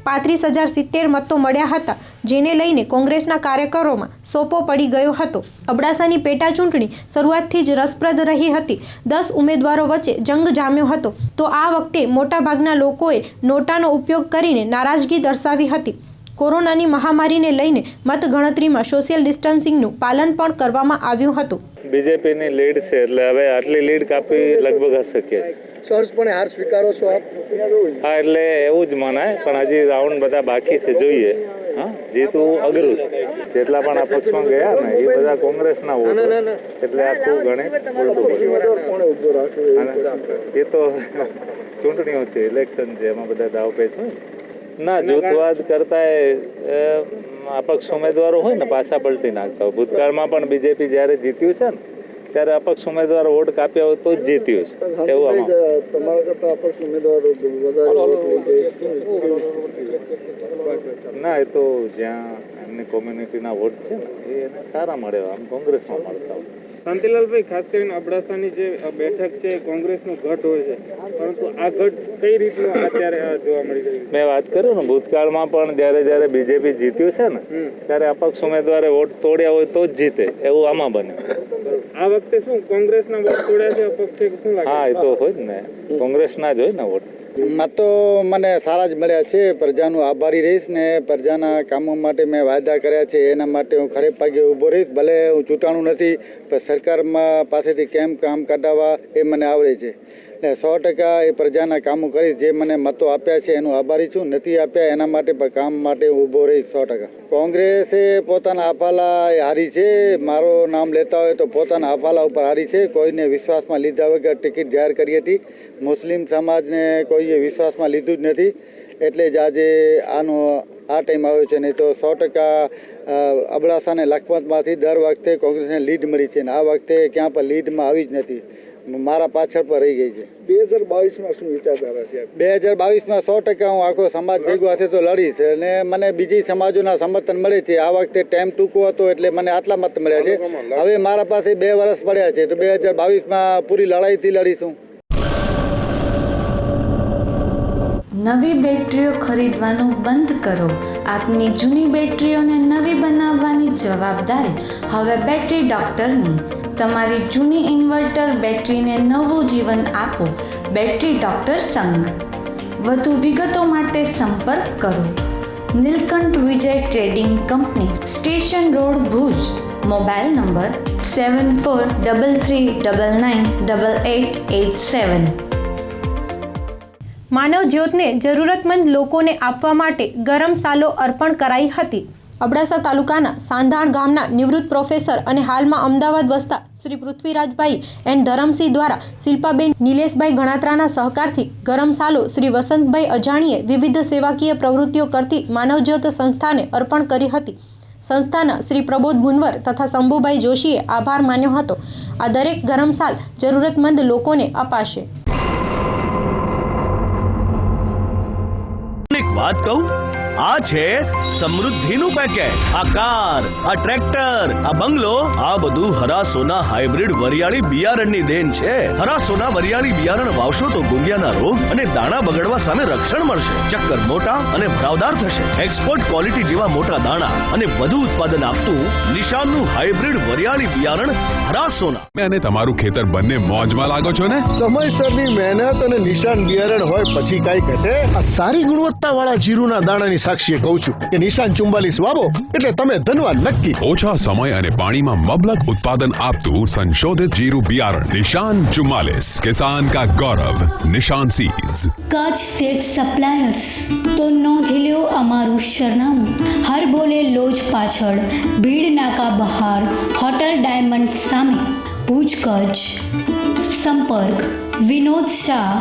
A: 35,070 મતો મળ્યા હતા, જેને લઈને કોંગ્રેસના કાર્યકરોમાં સોપો પડી ગયો હતો. અબડાસાની પેટા ચૂંટણી શરૂઆતથી જ રસપ્રદ રહી હતી. 10 ઉમેદવારો વચ્ચે જંગ જામ્યો હતો. તો આ વખતે મોટાભાગના લોકોએ નોટાનો ઉપયોગ કરીને નારાજગી દર્શાવી હતી. કોરોનાની મહામારીને લઈને મતગણતરીમાં સોશિયલ ડિસ્ટન્સિંગનું પાલન પણ કરવામાં આવ્યું હતું.
Q: બીજેપીની લીડ છે, એટલે હવે આટલી લીડ કાપી લગભગ અશક્ય છે.
R: સરસપણે હાર સ્વીકારો છો આપ?
Q: હા, એટલે એવું જ મનાય, પણ હજી રાઉન્ડ બધા બાકી છે, જોઈએ. હા, જીતવું અઘરું છે. જેટલા પણ આ પક્ષમાં ગયા ને એ બધા કોંગ્રેસના વોટ, એટલે આખું ગણિત એ તો ચૂંટણીઓ છે, ઇલેક્શન છે, એમાં બધા દાવપેચ હોય ના. જૂથવાદ કરતા અપક્ષ ઉમેદવારો હોય ને પાછા પલટી નાખતા હોય. ભૂતકાળમાં પણ બીજેપી જ્યારે જીત્યું છે ને ત્યારે અપક્ષ ઉમેદવારો વોટ કાપ્યા હોય તો જ જીત્યું છે. એવું
R: તમારા કરતા અપક્ષ ઉમેદવારો
Q: ના, એ તો જ્યાં એમની કોમ્યુનિટીના વોટ છે ને એને સારા મળે, આમ કોંગ્રેસમાં મળતા હોય.
K: શાંતિલાલભાઈ, ખાસ કરીને અબડાસાની જે બેઠક છે કોંગ્રેસનું ગઢ હોય છે, પરંતુ આ ગઢ કઈ રીતનું અત્યારે જોવા મળી રહ્યું?
Q: મેં વાત કર્યું ને, ભૂતકાળમાં પણ જ્યારે બીજેપી જીત્યું છે ને ત્યારે અપક્ષ ઉમેદવારે વોટ તોડ્યા હોય તો જ જીતે, એવું આમાં બને.
K: આ વખતે શું કોંગ્રેસના વોટ તોડ્યા છે અપક્ષે? શું લાગે?
Q: હા, એ તો હોય જ ને, કોંગ્રેસના જ હોય ને વોટ.
R: મતો મને સારા જ મળ્યા છે. પ્રજાનું આભારી રહીશ ને પ્રજાના કામો માટે મેં વાયદા કર્યા છે એના માટે હું ખરે પગે ઊભો રહીશ. ભલે હું ચૂંટાણું નથી, પણ સરકારમાં પાસેથી કેમ કામ કઢાવવા એ મને આવડે છે. ને 100% એ પ્રજાના કામો કરીશ. જે મને મતો આપ્યા છે એનું આભારી છું. નથી આપ્યા એના માટે પણ કામ માટે ઊભો રહીશ 100%. કોંગ્રેસે પોતાના આફાલા હારી છે. મારો નામ લેતા હોય તો પોતાના આફાલા ઉપર હારી છે. કોઈને વિશ્વાસમાં લીધા વગર ટિકિટ જાહેર કરી હતી. મુસ્લિમ સમાજને કોઈએ વિશ્વાસમાં લીધું જ નથી, એટલે જ આજે આનો આ ટાઈમ આવ્યો છે. નહીં તો 100% અબડાસા અને લખપતમાંથી દર વખતે કોંગ્રેસને લીડ મળી છે, ને આ વખતે ક્યાં પણ લીડમાં આવી જ નથી. મારા પાછળ પર રહી ગઈ છે.
S: 2022માં શું વિચારધારા છે?
R: 2022માં 100% હું આખો સમાજ ભેગો હશે તો લડીશ, અને મને બીજી સમાજોના સમર્થન મળે છે. આ વખતે ટાઈમ ટૂંકો હતો એટલે મને આટલા મત મળ્યા છે. હવે મારા પાસે 2 વર્ષ પડ્યા છે, તો 2022માં પૂરી લડાઈથી લડીશું.
J: નવી બેટરીઓ ખરીદવાનું બંધ કરો. આપની જૂની બેટરીઓને નવી બનાવવાની જવાબદારી હવે બેટરી ડોક્ટરની. તમારી જૂની ઇન્વર્ટર બેટરીને નવું જીવન આપો. બેટરી ડોક્ટર સંઘ. વધુ વિગતો માટે સંપર્ક કરો Neelkanth Vijay trading company, station road, Bhuj. Mobile number 7433998887.
A: માનવ જ્યોતને જરૂરતમંદ લોકોને આપવા માટે ગરમ સાલો અર્પણ કરાઈ હતી. અબડાસા તાલુકાના સાંધાણ ગામના નિવૃત્ત પ્રોફેસર અને હાલમાં અમદાવાદ વસતા શ્રી પૃથ્વીરાજભાઈ એન્ડ ધરમસિંહ દ્વારા શિલ્પાબેન નિલેશભાઈ ગણાત્રાના સહકારથી ગરમ સાલો શ્રી વસંતભાઈ અજાણીએ વિવિધ સેવાકીય પ્રવૃત્તિઓ કરતી માનવજ્યોત સંસ્થાને અર્પણ કરી હતી. સંસ્થાના શ્રી પ્રબોધ મુનવર તથા શંભુભાઈ જોશીએ આભાર માન્યો હતો. આ દરેક ગરમ સાલ જરૂરતમંદ લોકોને અપાશે.
T: વાત કહું, આ છે સમૃદ્ધિનું પેકેટ. આ કાર, આ ટ્રેક્ટર, આ બંગલો, આ બધું હરાસોના હાઇબ્રિડ વરિયાળી બિયારણની દેન છે. હરાસોના વરિયાળી બિયારણ વાવશો તો ગુંગિયાના રોગ અને દાણા બગડવા સામે રક્ષણ મળશે. ચક્કર મોટા અને ભરાવદાર થશે. એક્સપોર્ટ ક્વોલિટી જેવા મોટા દાણા અને વધુ ઉત્પાદન આપતું નિશાનનું હાઇબ્રિડ વરિયાળી બિયારણ હરાસોના.
U: અને તમારું ખેતર બંને મોજમાં લાગો છો ને?
V: સમયસરની મહેનત અને નિશાન બિયારણ હોય પછી કઈ ઘટે? આ સારી ગુણવત્તાવાળા જીરુના દાણાની સાક્ષીએ કહું છું કે નિશાન 44 વાવો એટલે તમે ધનવાન નક્કી.
U: ઓછા સમય અને પાણીમાં મબલક ઉત્પાદન આપતું સંશોધિત જીરું બિયારણ નિશાન 44. કિસાન કા ગૌરવ, નિશાન સીડ્સ.
I: કચ્છ સીડ સપ્લાયર્સ તો નોંધી લ્યો અમારું સરનામું. હર બોલે લોજ પાછળ, ભીડ નાકા બહાર, હોટલ ડાયમંડ સામે, ભુજ, કચ્છ. સંપર્ક વિનોદ શાહ.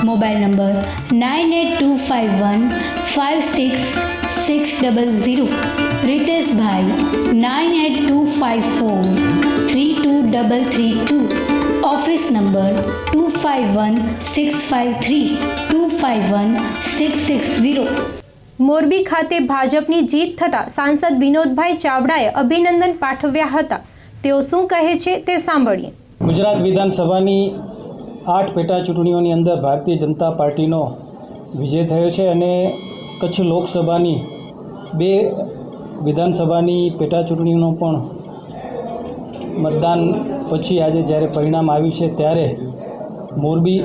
I: Mobile number 9825156600. રીતેશભાઈ 9825432332. Office number 251653251660.
A: મોરબી ખાતે ભાજપની જીત થતાં સાંસદ વિનોદભાઈ ચાવડાએ અભિનંદન પાઠવ્યા હતા. તેઓ શું કહે છે તે સાંભળીએ.
W: ગુજરાત વિધાનસભાની 8 પેટા ચૂંટણીઓની અંદર ભારતીય જનતા પાર્ટીનો વિજય થયો છે અને કચ્છ લોકસભાની 2 વિધાનસભાની પેટા ચૂંટણીઓનું પણ મતદાન પછી આજે જ્યારે પરિણામ આવ્યું છે ત્યારે મોરબી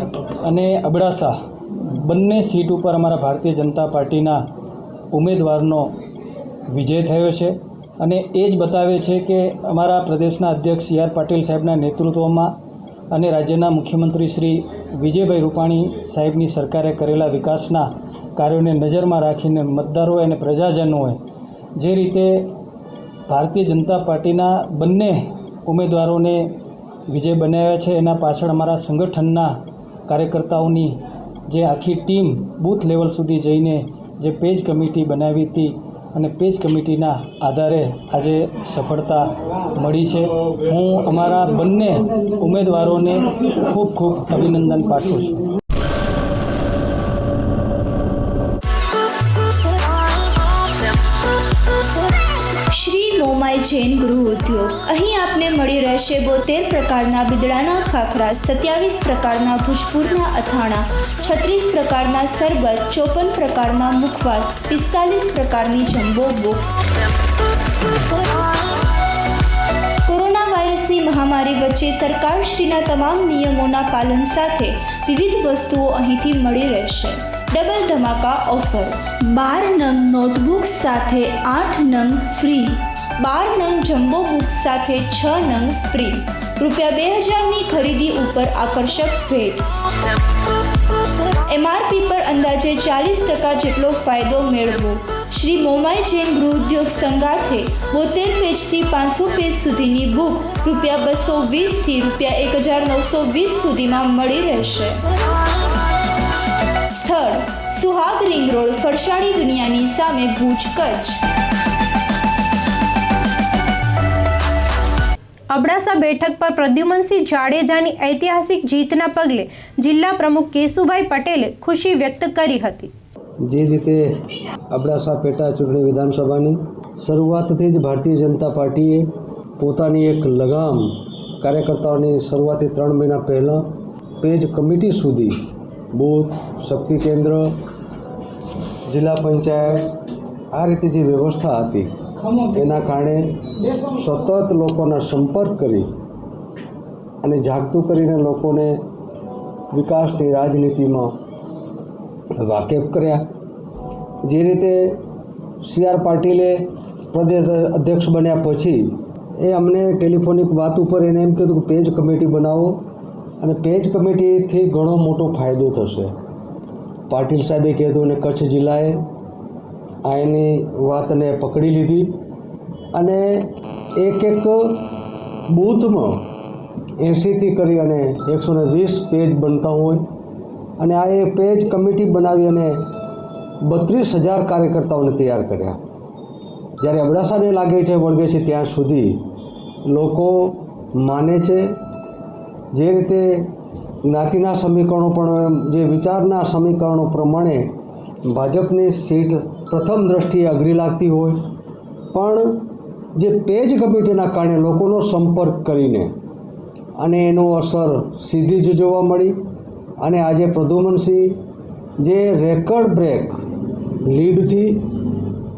W: અને અબડાસા બંને સીટ ઉપર અમારા ભારતીય જનતા પાર્ટીના ઉમેદવારનો વિજય થયો છે અને એ જ બતાવે છે કે અમારા પ્રદેશના અધ્યક્ષ સી આર પાટીલ સાહેબના નેતૃત્વમાં અને રાજ્યના મુખ્યમંત્રી શ્રી વિજયભાઈ રૂપાણી સાહેબની સરકારે કરેલા વિકાસના કાર્યોને નજરમાં રાખીને મતદારોએ અને પ્રજાજનોએ જે રીતે ભારતીય જનતા પાર્ટીના બંને ઉમેદવારોને વિજય બનાવ્યા છે એના પાછળ અમારા સંગઠનના કાર્યકર્તાઓની જે આખી ટીમ બૂથ લેવલ સુધી જઈને જે પેજ કમિટી બનાવી હતી અને પેજ કમિટીના આધારે આજે સફળતા મળી છે. હું અમારા બંને ઉમેદવારોને ખૂબ ખૂબ અભિનંદન પાઠવું છું.
I: શ્રી મોમાઈ જૈન ગૃહ ઉદ્યોગ. અહીં આપને મળી રહેશે 72 પ્રકારના બિદડાના ખાખરા, 27 પ્રકારના ભૂજપુરના અથાણા, 36 પ્રકારના સરબત, 54 પ્રકારના મુખવાસ, 45 પ્રકારની જમ્બો બુક્સ. કોરોના વાયરસની મહામારી વચ્ચે સરકારશ્રીના તમામ નિયમોના પાલન સાથે વિવિધ વસ્તુઓ અહીંથી મળી રહેશે. Double ધમાકા offer. 12 નંગ નોટબુક સાથે 8 નંગ ફ્રી. 12 નંગ જમ્બો બુક સાથે 6 નંગ ફ્રી. ₹2000ની ખરીદી ઉપર આકર્ષક ભેટ. MRP પર અંદાજે 40% જેટલો ફાયદો મેળવો. શ્રી મોમાઈ જૈન ગૃહ ઉદ્યોગ સંગાથે 72 પેજથી 500 પેજ સુધીની બુક ₹220થી ₹1920 સુધીમાં મળી રહેશે. સ્થળ સુહાગ રિંગ રોડ, ફરસાણી દુનિયાની સામે, ભુજ, કચ્છ.
A: અબડાસા બેઠક પર પ્રદ્યુમનસિંહ જાડેજાની ઐતિહાસિક જીતના પગલે જિલ્લા પ્રમુખ કેશુભાઈ પટેલે ખુશી વ્યક્ત કરી હતી.
X: જે રીતે અબડાસા પેટા ચૂંટણી વિધાનસભાની શરૂઆતથી જ ભારતીય જનતા પાર્ટીએ પોતાની એક લગામ કાર્યકર્તાઓની શરૂઆતી 3 મહિના પહેલાં પેજ કમિટી સુધી બૂથ, શક્તિ કેન્દ્ર જિલ્લા પંચાયત આ રીતે જે વ્યવસ્થા હતી એના કારણે સતત લોકોના સંપર્ક કરી અને જાગતું કરીને લોકોને વિકાસની રાજનીતિમાં વાકેફ કર્યા. જે રીતે CR પાટીલે પ્રદેશ અધ્યક્ષ બન્યા પછી એ અમને ટેલિફોનિક વાત ઉપર એને એમ કીધું કે પેજ કમિટી બનાવો અને પેજ કમિટીથી ઘણો મોટો ફાયદો થશે. પાટીલ સાહેબે કીધું અને કચ્છ જિલ્લાએ આ એની વાતને પકડી લીધી અને એક બૂથમાં 80થી કરી અને 120 પેજ બનતા હોય અને આ એક પેજ કમિટી બનાવી અને 32,000 કાર્યકર્તાઓને તૈયાર કર્યા. જ્યારે અબડાસાને લાગે છે વળગે છે ત્યાં સુધી લોકો માને છે. જે રીતે જ્ઞાતિના સમીકરણો પણ જે વિચારના સમીકરણો પ્રમાણે ભાજપની સીટ પ્રથમ દ્રષ્ટિએ અઘરી લાગતી હોય પણ જે પેજ કમિટીના કારણે લોકોનો સંપર્ક કરીને અને એનો અસર સીધી જ જોવા મળી અને આજે પ્રદ્યુમનસિંહ જે રેકર્ડ બ્રેક લીડથી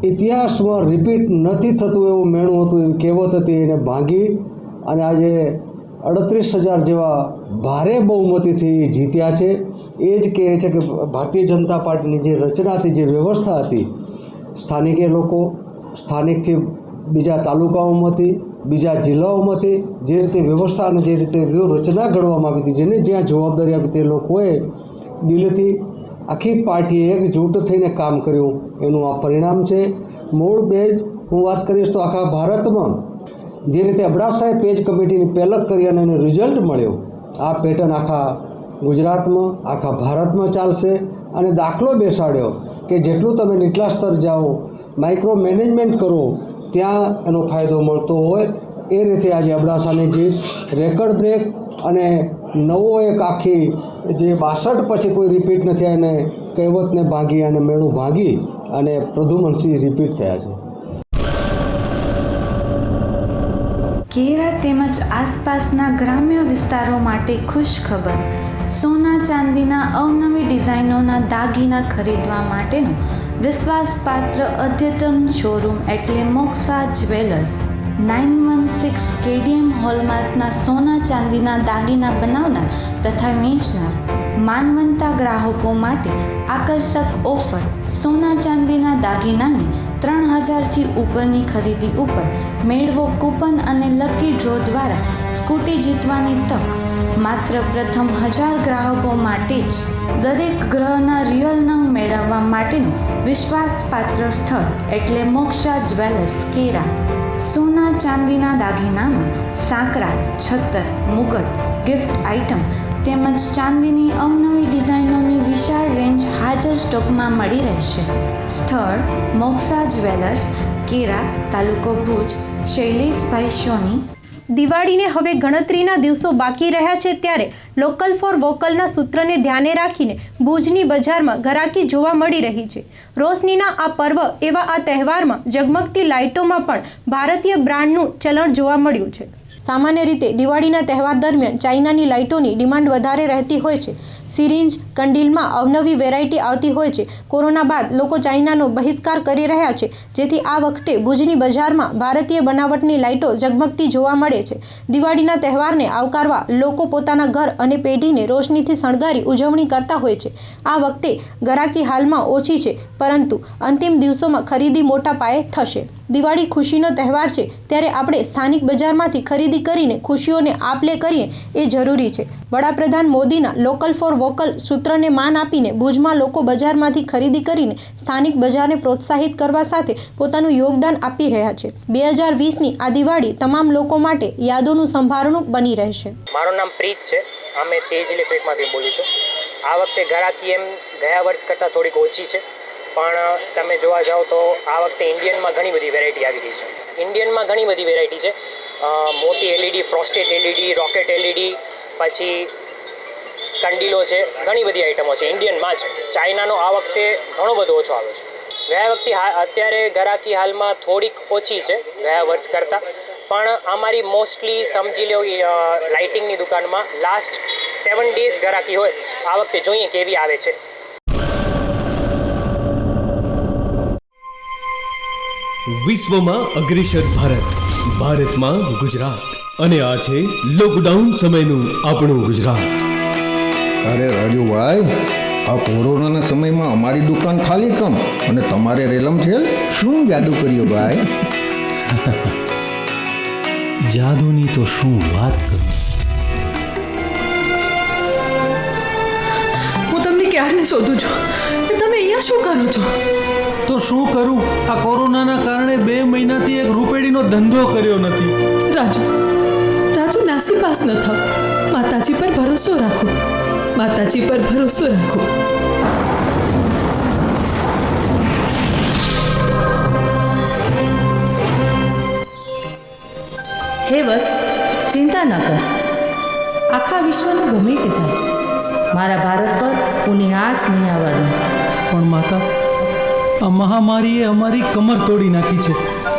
X: ઇતિહાસમાં રિપીટ નથી થતું એવું મેણું હતું, એવી કહેવત હતી, એને ભાંગી અને આજે 38,000 જેવા ભારે બહુમતીથી જીત્યા છે. એ જ કહે છે કે ભારતીય જનતા પાર્ટીની જે રચના હતી, જે વ્યવસ્થા હતી, સ્થાનિકે લોકો સ્થાનિકથી બીજા તાલુકાઓમાંથી, બીજા જિલ્લાઓમાંથી જે રીતે વ્યવસ્થા અને જે રીતે વ્યૂહરચના ઘડવામાં આવી હતી, જેને જ્યાં જવાબદારી આપી તે લોકોએ દિલથી આખી પાર્ટીએ એકજૂટ થઈને કામ કર્યું, એનું આ પરિણામ છે. મૂળ બેઝ હું વાત કરીશ તો આખા ભારતમાં જે રીતે અબડાસાએ પેજ કમિટીની પહેલક કરી અને એને રિઝલ્ટ મળ્યો, આ પેટર્ન આખા ગુજરાતમાં આખા ભારતમાં ચાલશે અને દાખલો બેસાડ્યો કે જેટલું તમે નીચલા સ્તર જાઓ, માઇક્રો મેનેજમેન્ટ કરો, ત્યાં એનો ફાયદો મળતો હોય. એ રીતે આજે અબડાસાની જીત રેકર્ડ બ્રેક અને નવો એક આખી જે 62 પછી કોઈ રિપીટ નથી, એને કહેવતને ભાંગી અને મેળું ભાંગી અને પ્રદ્યુમનસિંહ રિપીટ થયા છે.
J: કેરા તેમજ આસપાસના ગ્રામ્ય વિસ્તારો માટે ખુશ ખબર. સોના ચાંદીના અવનવી ડિઝાઇનોના દાગીના ખરીદવા માટેનું વિશ્વાસપાત્ર અદ્યતન શોરૂમ એટલે મોક્ષા જ્વેલર્સ. 916 KDM હોલમાર્કના સોના ચાંદીના દાગીના બનાવનાર તથા વેચનાર માનવંતા ગ્રાહકો માટે આકર્ષક ઓફર. સોના ચાંદીના દાગીનાની 3,000થી ઉપરની ખરીદી ઉપર મેળવો કૂપન અને લકી ડ્રો દ્વારા સ્કૂટી જીતવાની તક. માત્ર પ્રથમ 1000 ગ્રાહકો માટે જ. દરેક ગ્રહના રિયલ નંગ મેળવવા માટેનું વિશ્વાસપાત્ર સ્થળ એટલે મોક્ષા જ્વેલર્સ કેરા. સોના ચાંદીના દાગીનામાં સાંકરા, છત્તર, મુગટ, ગિફ્ટ આઇટમ તેમજ ચાંદીની અવનવી ડિઝાઇનોની વિશાળ રેન્જ હાજર સ્ટોકમાં મળી રહેશે. સ્થળ મોક્ષા જ્વેલર્સ કેરા, તાલુકો ભુજ. શૈલેષભાઈ સોની.
A: દિવાળીને હવે ગણતરીના દિવસો બાકી રહ્યા છે ત્યારે લોકલ ફોર વોકલના સૂત્રને ધ્યાને રાખીને ભુજની બજારમાં ઘરાકી જોવા મળી રહી છે. રોશનીના આ પર્વ એવા આ તહેવારમાં ઝગમગતી લાઇટોમાં પણ ભારતીય બ્રાન્ડનું ચલણ જોવા મળ્યું છે. સામાન્ય રીતે દિવાળીના તહેવાર દરમિયાન ચાઇનાની લાઇટોની ડિમાન્ડ વધારે રહેતી હોય છે. સિરિંજ, કંડીલમાં અવનવી વેરાયટી આવતી હોય છે. કોરોના બાદ લોકો ચાઇનાનો બહિષ્કાર કરી રહ્યા છે, જેથી આ વખતે ભુજની બજારમાં ભારતીય બનાવટની લાઇટો ઝગમગતી જોવા મળે છે. દિવાળીના તહેવારને આવકારવા લોકો પોતાના ઘર અને પેઢીને રોશનીથી શણગારી ઉજવણી કરતા હોય છે. આ વખતે ગરાકી હાલમાં ઓછી છે, પરંતુ અંતિમ દિવસોમાં ખરીદી મોટા પાયે થશે. દિવાળી ખુશીનો તહેવાર છે, ત્યારે આપણે સ્થાનિક બજારમાંથી ખરીદી કરીને ખુશીઓને આપ-લે કરીએ એ જરૂરી છે. વડાપ્રધાન મોદીના લોકલ ફોર વોકલ સૂત્રને માન આપીને ભુજમાં લોકો બજારમાંથી ખરીદી કરીને સ્થાનિક બજારને પ્રોત્સાહિત કરવા સાથે પોતાનું યોગદાન આપી રહ્યા છે. 2020ની આ દિવાળી તમામ લોકો માટે યાદોનું સંભારણું બની રહેશે.
C: મારું નામ પ્રીત છે. અમે તેજ ઇલેક્ટ્રિકમાંથી બોલું છું. આ વખતે ગરાકી એમ ગયા વર્ષ કરતાં થોડીક ઓછી છે, પણ તમે જોવા જાઓ તો આ વખતે ઇન્ડિયનમાં ઘણી બધી વેરાયટી આવી ગઈ છે. ઇન્ડિયનમાં ઘણી બધી વેરાયટી છે. મોટી LED, ફ્રોસ્ટેડ LED, રોકેટ LED, પછી કંડીલો છે, ઘણી બધી આઇટમો છે ઇન્ડિયનમાં જ. ચાઇનાનો આ વખતે ઘણો બધો ઓછો આવ્યો છે. ગયા વખતે અત્યારે ગરાકી હાલમાં થોડીક ઓછી છે ગયા વર્ષ કરતાં, પણ અમારી મોસ્ટલી સમજી લો લાઇટિંગની દુકાનમાં લાસ્ટ 7 days ગરાકી હોય. આ વખતે જોઈએ કેવી આવે છે.
D: વિશ્વમાં અગ્રેસર ભારતમાં ગુજરાત, અને આ છે લોકડાઉન સમયનું આપણું ગુજરાત.
X: અરે રાજુભાઈ, આ કોરોનાના સમયમાં અમારી દુકાન ખાલી કમ અને તમારે રેલમ છે. શું જાદુ કર્યો ભાઈ?
D: જાદુની તો શું વાત કરું.
E: હું તમને ક્યારની શોધું છું, તમે અહીંયા શું કરો છો?
D: તો શું કરું, આ કોરોનાના કારણે 2 મહિનાથી એક રૂપેડીનો ધંધો કર્યો નથી.
E: રાજુ નાસીપાસ ન થાવ. માતાજી પર ભરોસો રાખો.
J: હે વત્સ, ચિંતા ન કર. આખા વિશ્વનું ગમે તે થાય, મારા ભારત પર હું આજ નહીં આવવા દઉં.
D: પણ માતા, આ મહામારીએ અમારી કમર તોડી નાખી છે.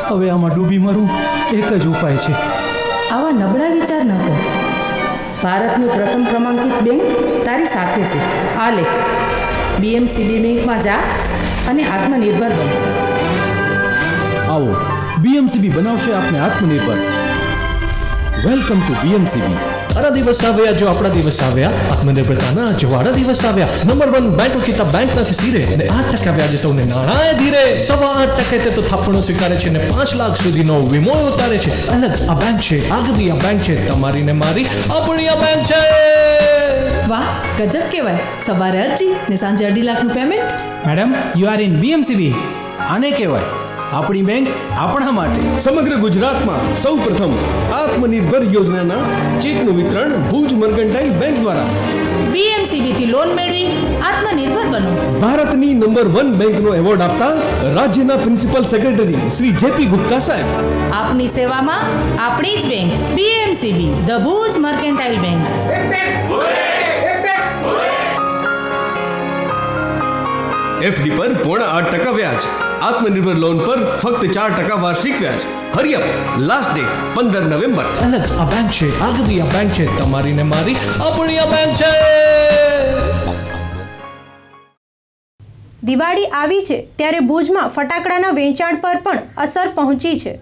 D: હવે આમાં ડૂબી મરવું એક જ ઉપાય છે.
J: આવા નબળા વિચાર ન કર. ભારતની પ્રથમ ક્રમાંકિત બેંક તારી સાથે છે. આ લે, બીએમસીબી બેંકમાં જા અને આત્મનિર્ભર બન.
D: આવો, બીએમસીબી બનાવશે આપને આત્મનિર્ભર. Welcome to BMCB. અરા દિવસ આવ્યા જો આપણા દિવસ આવ્યા, આત્મનિર્ભરતાના જવાડા દિવસ આવ્યા. નંબર 1 બેંક કિતા બેંકના સિરે અને 8% વ્યાજે સૌને નાણાંય ધીરે. 8.25% તો થાપણો સ્વીકારે છે અને 5 લાખ સુધીનો વીમો ઉતારે છે. અલગ આ બેંક છે, આગવી આ બેંક છે, તમારી ને મારી આપણી આ બેંક છે.
E: વાહ, ગજબ કહેવાય. સવારે અરજી ને સાંજે 2.5 લાખનું payment.
D: Madam, you are in BMCB. આને કહેવાય આપણી બેંક આપણા માટે. સમગ્ર ગુજરાતમાં સૌપ્રથમ આત્મનિર્ભર યોજનાના ચેકનું વિતરણ ભુજ મર્કન્ટાઇલ બેંક દ્વારા.
J: બીએમસીબી થી લોન મેળવી આત્મનિર્ભર બનો.
D: ભારતની નંબર 1 બેંકનો એવોર્ડ આપતા રાજ્યના principal secretary Shri JP Gupta સાહેબ.
J: આપની સેવામાં આપણી જ bank BMCB, the Bhuj mercantile bank.
D: FD પર 8% વ્યાજ, આત્મનિર્ભર લોન પર ફક્ત 4% વાર્ષિક વ્યાજ. હરી અપ, લાસ્ટ ડેટ 15 નવેમ્બર. અલગ આ બેંક છે, આગવી આ બેંક છે, તમારી ને મારી આપણી આ બેંક છે.
A: દિવાળી આવી છે ત્યારે ભુજમાં ફટાકડાના વેચાણ પર પણ અસર પહોંચી છે.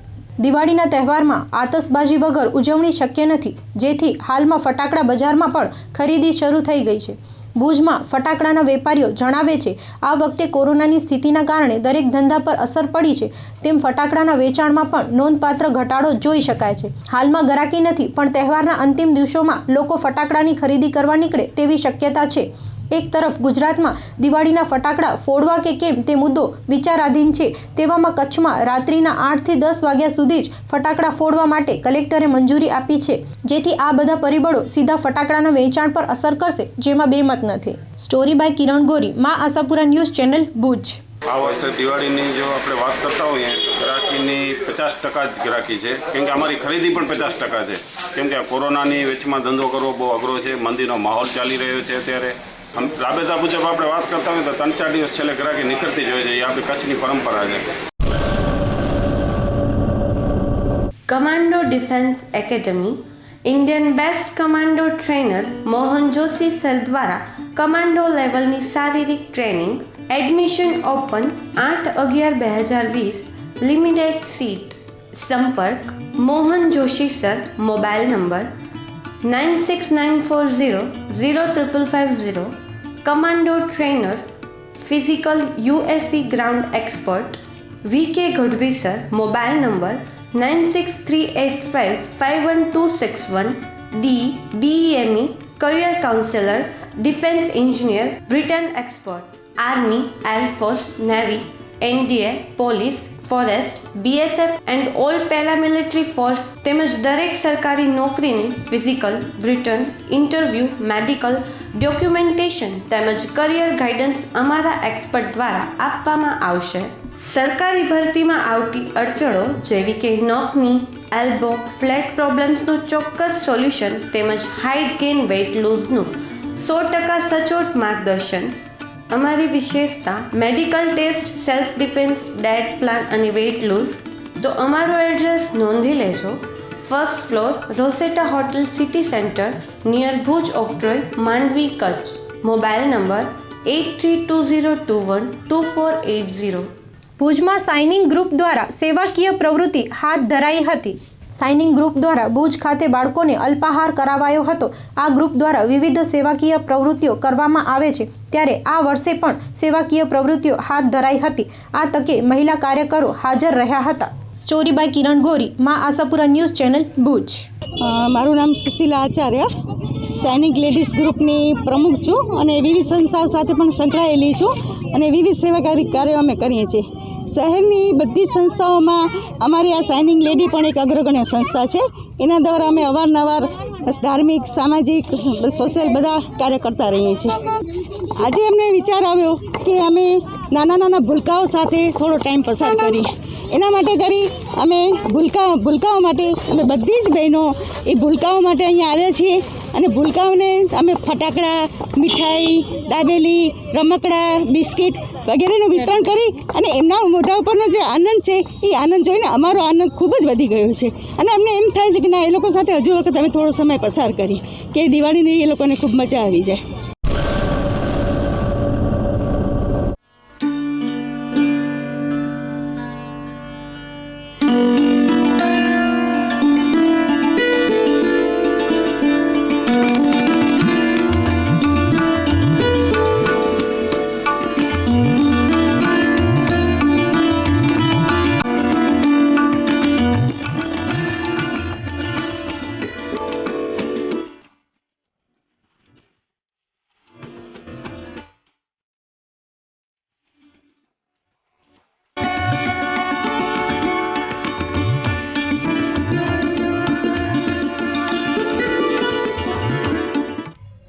A: દિવાળીના તહેવારમાં આતશબાજી વગર ઉજવણી શક્ય નથી, જેથી હાલમાં ફટાકડા બજારમાં પણ ખરીદી શરૂ થઈ ગઈ છે. ભુજમાં ફટાકડાના વેપારીઓ જણાવે છે, આ વખતે કોરોનાની સ્થિતિના કારણે દરેક ધંધા પર અસર પડી છે, તેમ ફટાકડાના વેચાણમાં પણ નોંધપાત્ર ઘટાડો જોઈ શકાય છે. હાલમાં ગરાકી નથી, પણ તહેવારના અંતિમ દિવસોમાં લોકો ફટાકડાની ખરીદી કરવા નીકળે તેવી શક્યતા છે. એક તરફ ગુજરાતમાં દિવાળીના ફટાકડા ફોડવા કે કેમ તે મુદ્દો વિચારાધીન છે, તેવામાં કચ્છમાં રાત્રિના 8 થી 10 વાગ્યા સુધી જ ફટાકડા ફોડવા માટે કલેક્ટરે મંજૂરી આપી છે, જેથી આ બધા પરિબળો સીધા ફટાકડાના વેચાણ પર અસર કરશે, જેમાં બેમત નથી. સ્ટોરી બાય કિરણ ગોરી, મા આશાપુરા ન્યૂઝ ચેનલ, ભુજ.
F: આ વર્ષે દિવાળીની જો આપણે વાત કરતા હોઈએ તો ગ્રાહકીની 50% જ ગ્રાહકી છે, કેમ કે અમારી ખરીદી પણ 50% છે, કેમ કે કોરોનાની વેચમાં ધંધો કરવો બહુ અઘરો છે. મંદીનો માહોલ ચાલી રહ્યો છે. અત્યારે રાબેતા મુજબ આપણે વાત કરતા હોઈએ તો 3-4 દિવસ છેલ્લે ગ્રાહકી નીકળતી જ હોય છે. એ આપણી કચ્છની પરંપરા છે.
J: Commando defence academy Indian best commando trainer Mohan Joshi sir દ્વારા કમાન્ડો લેવલની શારીરિક training. Admission open 8/11/2020. Limited seat. સંપર્ક Mohan Joshi sir. Mobile number 9694000550. Commando trainer physical USC ground expert VK Gadhvi sir. Mobile number 9638551261. DBEME career counsellor, defence engineer, written expert. Army, air force, navy, NDA, police, forest, BSF and all paramilitary force તેમજ દરેક સરકારી નોકરીની physical, written, interview, medical, documentation તેમજ career guidance અમારા expert દ્વારા આપવામાં આવશે. સરકારી ભરતીમાં આવતી અડચણો જેવી કે નોકની, એલ્બો, ફ્લેટ પ્રોબ્લેમ્સનું ચોક્કસ સોલ્યુશન તેમજ હાઇટ ગેઇન વેઇટ લૂઝનું 100% સચોટ માર્ગદર્શન. અમારી વિશેષતા medical test, self defence, diet plan અને વેઇટ લૂઝ. તો અમારો એડ્રેસ નોંધી લેજો. 1st floor, Rosetta hotel, city centre, near Bhuj octroi, Mandvi, Kutch. Mobile number 8320212480.
A: ભુજમાં સાઇનિંગ ગ્રુપ દ્વારા સેવાકીય પ્રવૃત્તિ હાથ ધરાઈ હતી. સાઇનિંગ ગ્રુપ દ્વારા ભુજ ખાતે બાળકોને અલ્પાહાર કરાવાયો હતો. આ ગ્રુપ દ્વારા વિવિધ સેવાકીય પ્રવૃત્તિઓ કરવામાં આવે છે, ત્યારે આ વર્ષે પણ સેવાકીય પ્રવૃત્તિઓ હાથ ધરાઈ હતી. આ તકે મહિલા કાર્યકરો હાજર રહ્યા હતા. સ્ટોરી બાય કિરણ ગોરી, મા આશાપુરા ન્યૂઝ ચેનલ, ભુજ.
B: મારું નામ સુશીલા આચાર્ય, સૈનિક લેડીઝ ગ્રુપની પ્રમુખ છું અને વિવિધ સંસ્થાઓ સાથે પણ સંકળાયેલી છું અને વિવિધ સેવાકારી કાર્યો અમે કરીએ છીએ. શહેરની બધી જ સંસ્થાઓમાં અમારી આ સાઇનિંગ લેડી પણ એક અગ્રગણ્ય સંસ્થા છે. એના દ્વારા અમે અવારનવાર ધાર્મિક, સામાજિક, સોશિયલ બધા કાર્ય કરતા રહીએ છીએ. આજે અમને વિચાર આવ્યો કે અમે નાના નાના ભૂલકાઓ સાથે થોડો ટાઈમ પસાર કરીએ. એના માટે કરી અમે ભૂલકાઓ માટે અમે બધી જ બહેનો એ ભૂલકાઓ માટે અહીંયા આવ્યા છીએ અને ભૂલકાઓને અમે ફટાકડા, મીઠાઈ, દાબેલી, રમકડા, બિસ્કિટ વગેરેનું વિતરણ કરી અને એમના મોઢા ઉપરનો જે આનંદ છે એ આનંદ જોઈને અમારો આનંદ ખૂબ જ વધી ગયો છે અને અમને એમ થાય છે કે ના, એ લોકો સાથે હજુ વખત અમે થોડો સમય પસાર કરીએ કે દિવાળીની એ લોકોને ખૂબ મજા આવી જાય.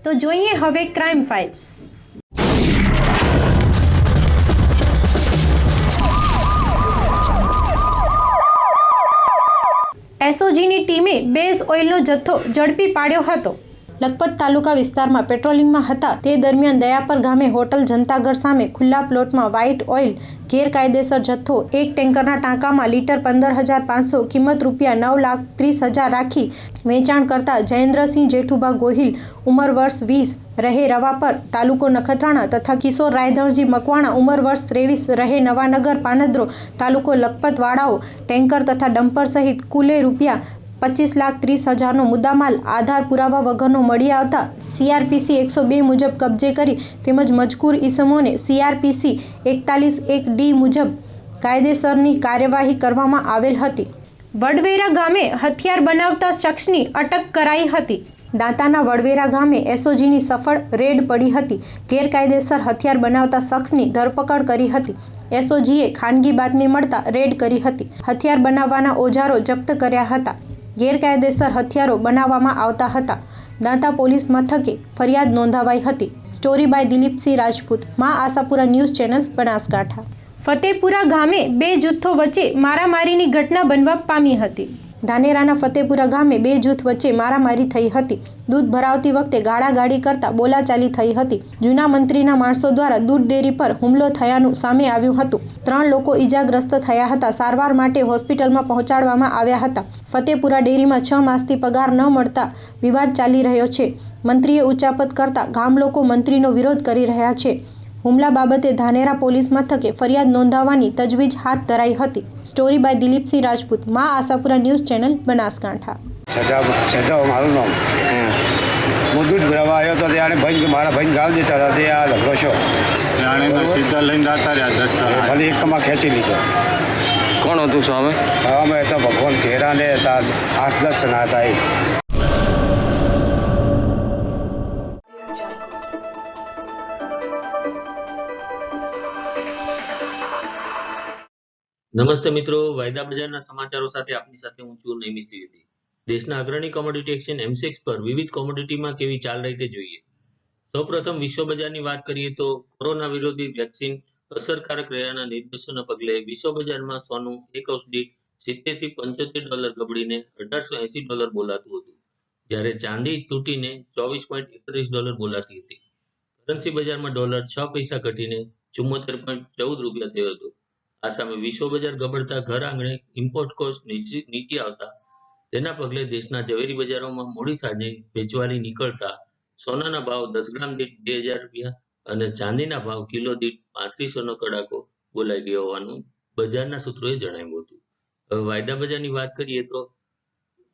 A: તો જોઈએ હવે ક્રાઇમ ફાઇલ્સ. એસઓજીની ટીમે બેઝ ઓઇલનો જથ્થો ઝડપી પાડ્યો હતો. લખપત તાલુકા વિસ્તારમાં પેટ્રોલિંગમાં હતા તે દરમિયાન દયાપર ગામે હોટલ જનતાગર સામે ખુલ્લા પ્લોટમાં વ્હાઇટ ઓઇલ ગેરકાયદેસર જથ્થો એક ટેન્કરના ટાંકામાં લીટર 15,500 કિંમત ₹9,30,000 રાખી વેચાણ કરતા જયેન્દ્રસિંહ જેઠુભા ગોહિલ ઉંમર વર્ષ 20 રહે રવાપર તાલુકો નખત્રાણા તથા કિશોર રાયધરજી મકવાણા ઉંમર વર્ષ 23 રહે નવાનગર પાનદ્રો તાલુકો લખપત વાળાઓ ટેન્કર તથા ડમ્પર સહિત કુલે ₹25,30,000નો મુદ્દામાલ આધાર પુરાવા વગરનો મળી આવતા CRPC 102 મુજબ કબજે કરી તેમજ મજકૂર ઈસમોને CRPC 41(1)D મુજબ કાયદેસરની કાર્યવાહી કરવામાં આવેલ હતી. વડવેરા ગામે હથિયાર બનાવતા શખ્સની અટક કરાઈ હતી. દાંતાના વડવેરા ગામે એસઓજીની સફળ રેડ પડી હતી. ગેરકાયદેસર હથિયાર બનાવતા શખ્સની ધરપકડ કરી હતી. એસઓજીએ ખાનગી બાતમી મળતા રેડ કરી હતી. હથિયાર બનાવવાના ઓજારો જપ્ત કર્યા હતા. ગેરકાયદેસર હથિયારો બનાવવામાં આવતા હતા. દાંતા પોલીસ મથકે ફરિયાદ નોંધાવાઈ હતી. સ્ટોરી બાય દિલીપસિંહ રાજપૂત, મા આશાપુરા ન્યૂઝ ચેનલ, બનાસકાંઠા. ફતેપુરા ગામે બે જૂથો વચ્ચે મારામારીની ઘટના બનવા પામી હતી. ધાનેરાના ફતેપુરા ગામે બે જૂથ વચ્ચે મારામારી થઈ હતી. દૂધ ભરાવતી વખતે ગાળાગાળી કરતા બોલાચાલી થઈ હતી. જૂના મંત્રીના માણસો દ્વારા દૂધ ડેરી પર હુમલો થયાનું સામે આવ્યું હતું. 3 લોકો ઈજાગ્રસ્ત થયા હતા. સારવાર માટે હોસ્પિટલમાં પહોંચાડવામાં આવ્યા હતા. ફતેપુરા ડેરીમાં 6 માસથી પગાર ન મળતા વિવાદ ચાલી રહ્યો છે. મંત્રીએ ઉચાપત કરતા ગામ લોકો મંત્રીનો વિરોધ કરી રહ્યા છે. હુમલા બાબતે ધાનેરા પોલીસ મથકે ફરિયાદ નોંધાવવાની તજવીજ હાથ ધરાઈ હતી. સ્ટોરી બાય દિલીપસિંહ રાજપૂત, મા આશાપુરા ન્યૂઝ ચેનલ, બનાસકાંઠા.
G: મારું નામ હું દૂધ ભરાવા આવ્યો હતો ત્યારે ભાઈ મારા ભાઈને ગાળ દેતા હતા તે આ લખો છો સીધા લઈને જતા રહ્યા 10 ખાલી એકમાં ખેંચી લીધો.
H: કોણ હતું સામે?
G: અમે હતા ભગવાન ઘેરા ને હતા 8-10 જણા હતા.
L: નમસ્તે મિત્રો, વાયદા બજારના સમાચારો સાથે આપની સાથે હું છું નૈમિષ ત્રિવેદી. દેશના અગ્રણી કોમોડિટી એક્સચેન્જ MCX પર વિવિધ કોમોડિટીમાં કેવી ચાલ રહી તે જોઈએ. સૌપ્રથમ વિશ્વ બજારની વાત કરીએ તો કોરોના વિરોધી વેક્સિન અસરકારક રહ્યાના નિર્દેશોના પગલે વિશ્વ બજારમાં સોનું એક ઔંસ દીઠ $70 થી $75 ગબડીને $1880 બોલાતું હતું, જ્યારે ચાંદી તૂટીને $24.31 બોલાતી હતી. કરન્સી બજારમાં ડોલર 6 પૈસા ઘટીને $74.14 થયો હતો. આ સામે વિશ્વ બજાર ગબડતા ઘર આંગણે ઇમ્પોર્ટ કોસ્ટ નીચે આવતા તેના પગલે દેશના ઝવેરી બજારોમાં મોડી સાંજે વેચવાલી નીકળતા સોનાના ભાવ 10 ગ્રામ દીઠ $2,000 અને ચાંદીના ભાવ કિલો દીઠ $3500નો કડાકો બોલાઈ ગયો હોવાનું બજારના સૂત્રોએ જણાવ્યું હતું. હવે વાયદા બજારની વાત કરીએ તો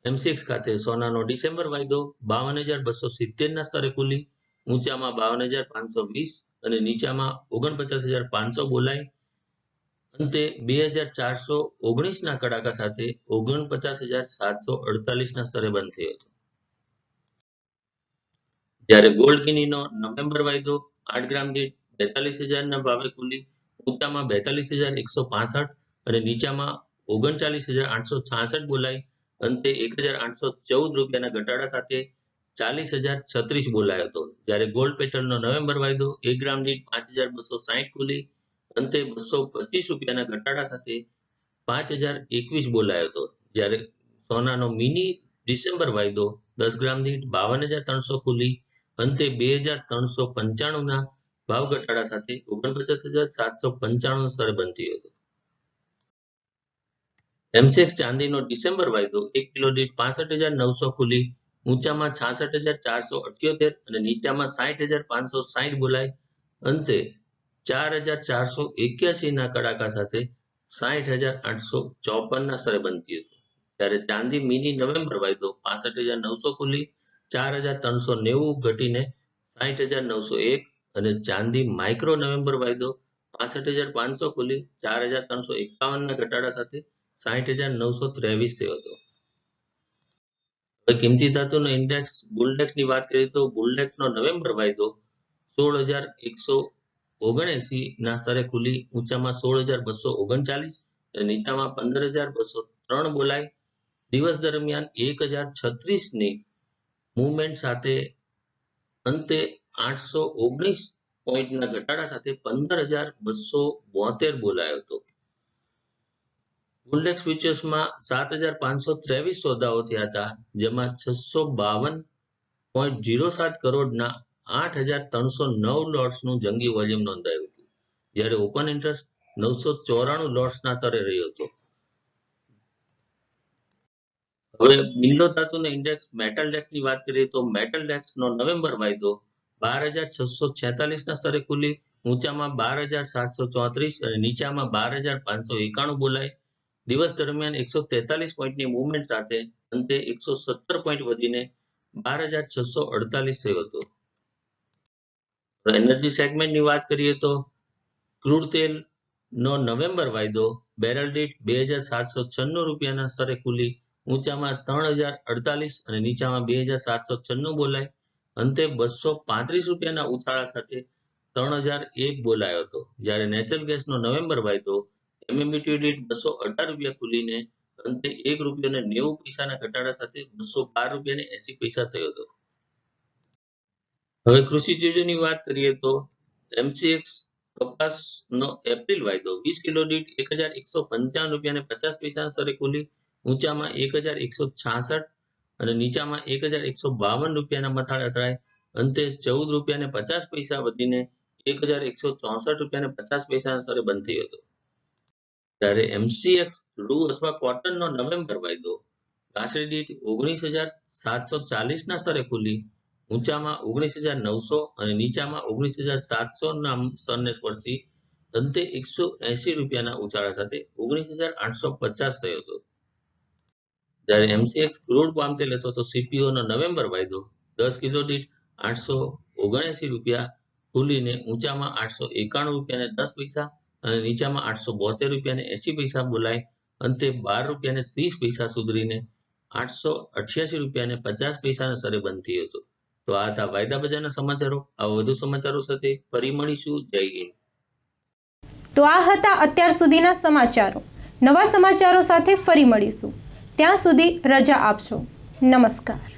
L: MCX ખાતે સોનાનો ડિસેમ્બર વાયદો 52,270 ના સ્તરે ખુલી ઊંચામાં 52,520 અને નીચામાં 49,500 બોલાઈ અંતે 2,419 ના કડાકા સાથે 49,748 ના સ્તરે બંધ થયો હતો. જ્યારે ગોલ્ડ કિનીનો નવેમ્બર વાયદો 8 ગ્રામ દીઠ 42,000 ના ભાવે ખુલી ઊંચામાં 42,165 અને નીચામાં 39,866 બોલાઈ અંતે 1,814 રૂપિયાના ઘટાડા સાથે 40,036 બોલાયો હતો. જ્યારે ગોલ્ડ પેટર્નનો નવેમ્બર વાયદો 1 ગ્રામ દીઠ 5,260 ખુલી અંતે 225 રૂપિયાના ઘટાડા સાથે 5,021 બોલાયો હતો. જ્યારે સોનાનો મિની ડિસેમ્બર વાયદો 10 ગ્રામ દીઠ 52,300 ખુલી અંતે 2,395 ના ભાવ ઘટાડા સાથે 49,795 સ્તરે બંધ થયો હતો. MCX ચાંદીનો ડિસેમ્બર વાયદો 1 કિલો દીઠ 65,900 ખુલી ઊંચામાં 66,478 અને નીચામાં 60,560 બોલાઈ અંતે 4,481 ના કડાકા સાથે 60,854 ના સ્તરે બંધ થયો હતો. ત્યારે ચાંદી મિની નવેમ્બર વાયદો 65,900 ખુલી 4,390 ઘટીને 60,901 અને ચાંદી માઇક્રો નવેમ્બર વાયદો 65,500 ખુલી 4,351 ના ઘટાડા સાથે 60,923 થયો હતો. હવે કિંમતી ધાતુનો ઇન્ડેક્સ બુલડેક્સની વાત કરીએ તો બુલડેક્સનો નવેમ્બર વાયદો 16,179 ના સ્તરે ખુલી ઊંચામાં 16,239 અને નીચામાં 15,203 બોલાઈ દિવસ દરમિયાન 1,036 ની મૂવમેન્ટ સાથે અંતે 819 પોઈન્ટના ઘટાડા સાથે 15,272 બોલાયો હતો. બુલડેક્સ ફ્યુચર્સમાં 7,523 સોદાઓ થયા હતા, જેમાં 652.07 કરોડના 8,309 લોટ્સનું જંગી વોલ્યુમ નોંધાયું હતું. જ્યારે ઓપન ઇન્ટરેસ્ટ 994 લોટ્સના સ્તરે રહ્યો હતો. હવે બિલ્લો ધાતુના ઇન્ડેક્સ મેટલ ડેક્સની વાત કરીએ તો મેટલ ડેક્સનો નવેમ્બર વાયદો 12,646 ના સ્તરે ખુલી ઊંચામાં 12,734 અને નીચામાં 12,591 બોલાઈ દિવસ દરમિયાન 143 પોઈન્ટની મૂવમેન્ટ સાથે અંતે 117 પોઈન્ટ વધીને 12,648 થયો હતો. એનર્જી સેગમેન્ટની વાત કરીએ તો ક્રૂડ તેલનો નવેમ્બર વાયદો બેરલ દીઠ 2,796 રૂપિયાના સ્તરે ખુલી ઊંચામાં 3,048 અને નીચામાં 2,796 બોલાઈ અંતે 235 રૂપિયાના ઉછાળા સાથે 3,001 બોલાયો હતો. જ્યારે નેચરલ ગેસનો નવેમ્બર વાયદો MMBTU દીઠ 218 રૂપિયા ખુલીને અંતે 1 રૂપિયા અને 90 પૈસાના ઘટાડા સાથે 212 રૂપિયા અને 80 પૈસા થયો હતો. હવે કૃષિ ચીજોની વાત કરીએ તો MCX કપાસનો એપ્રિલ વાયદો 20 કિલો દીઠ 1,155 રૂપિયા અને 50 પૈસાના સ્તરે ખુલી ઊંચામાં 1,166 અને નીચામાં 1,152 રૂપિયાના મથાળે અથડાઈ અંતે 14 રૂપિયા અને 50 પૈસા વધીને 1,164 રૂપિયા અને 50 પૈસાના સ્તરે બંધ થયો હતો. જ્યારે MCX રૂ અથવા કોટનનો નવેમ્બર વાયદો ગાંસડી દીઠ 19,740 ના સ્તરે ખુલી ઊંચામાં 19,900 અને નીચામાં 19,700 ના સ્તરને સ્પર્શી અંતે 180 રૂપિયાના ઉછાળા સાથે 19,850 થયો હતો. જ્યારે MCX ક્રૂડ પામ તેલ હતો તો CPO નો નવેમ્બર વાયદો 10 કિલો દીઠ 879 રૂપિયા ખુલીને ઊંચામાં 891 રૂપિયા અને 10 પૈસા અને નીચામાં 872 રૂપિયા અને 80 પૈસા બોલાય અંતે 12 રૂપિયા અને 30 પૈસા સુધરીને 888 રૂપિયા અને 50 પૈસાના સ્તરે બંધ થયો હતો. તો આ હતા વાયદા બજારના સમાચારો. આવા વધુ સમાચારો સાથે ફરી મળીશું. જય હિન્દ.
A: તો આ હતા અત્યાર સુધીના સમાચારો. નવા સમાચારો સાથે ફરી મળીશું. ત્યાં સુધી રજા આપશો. નમસ્કાર.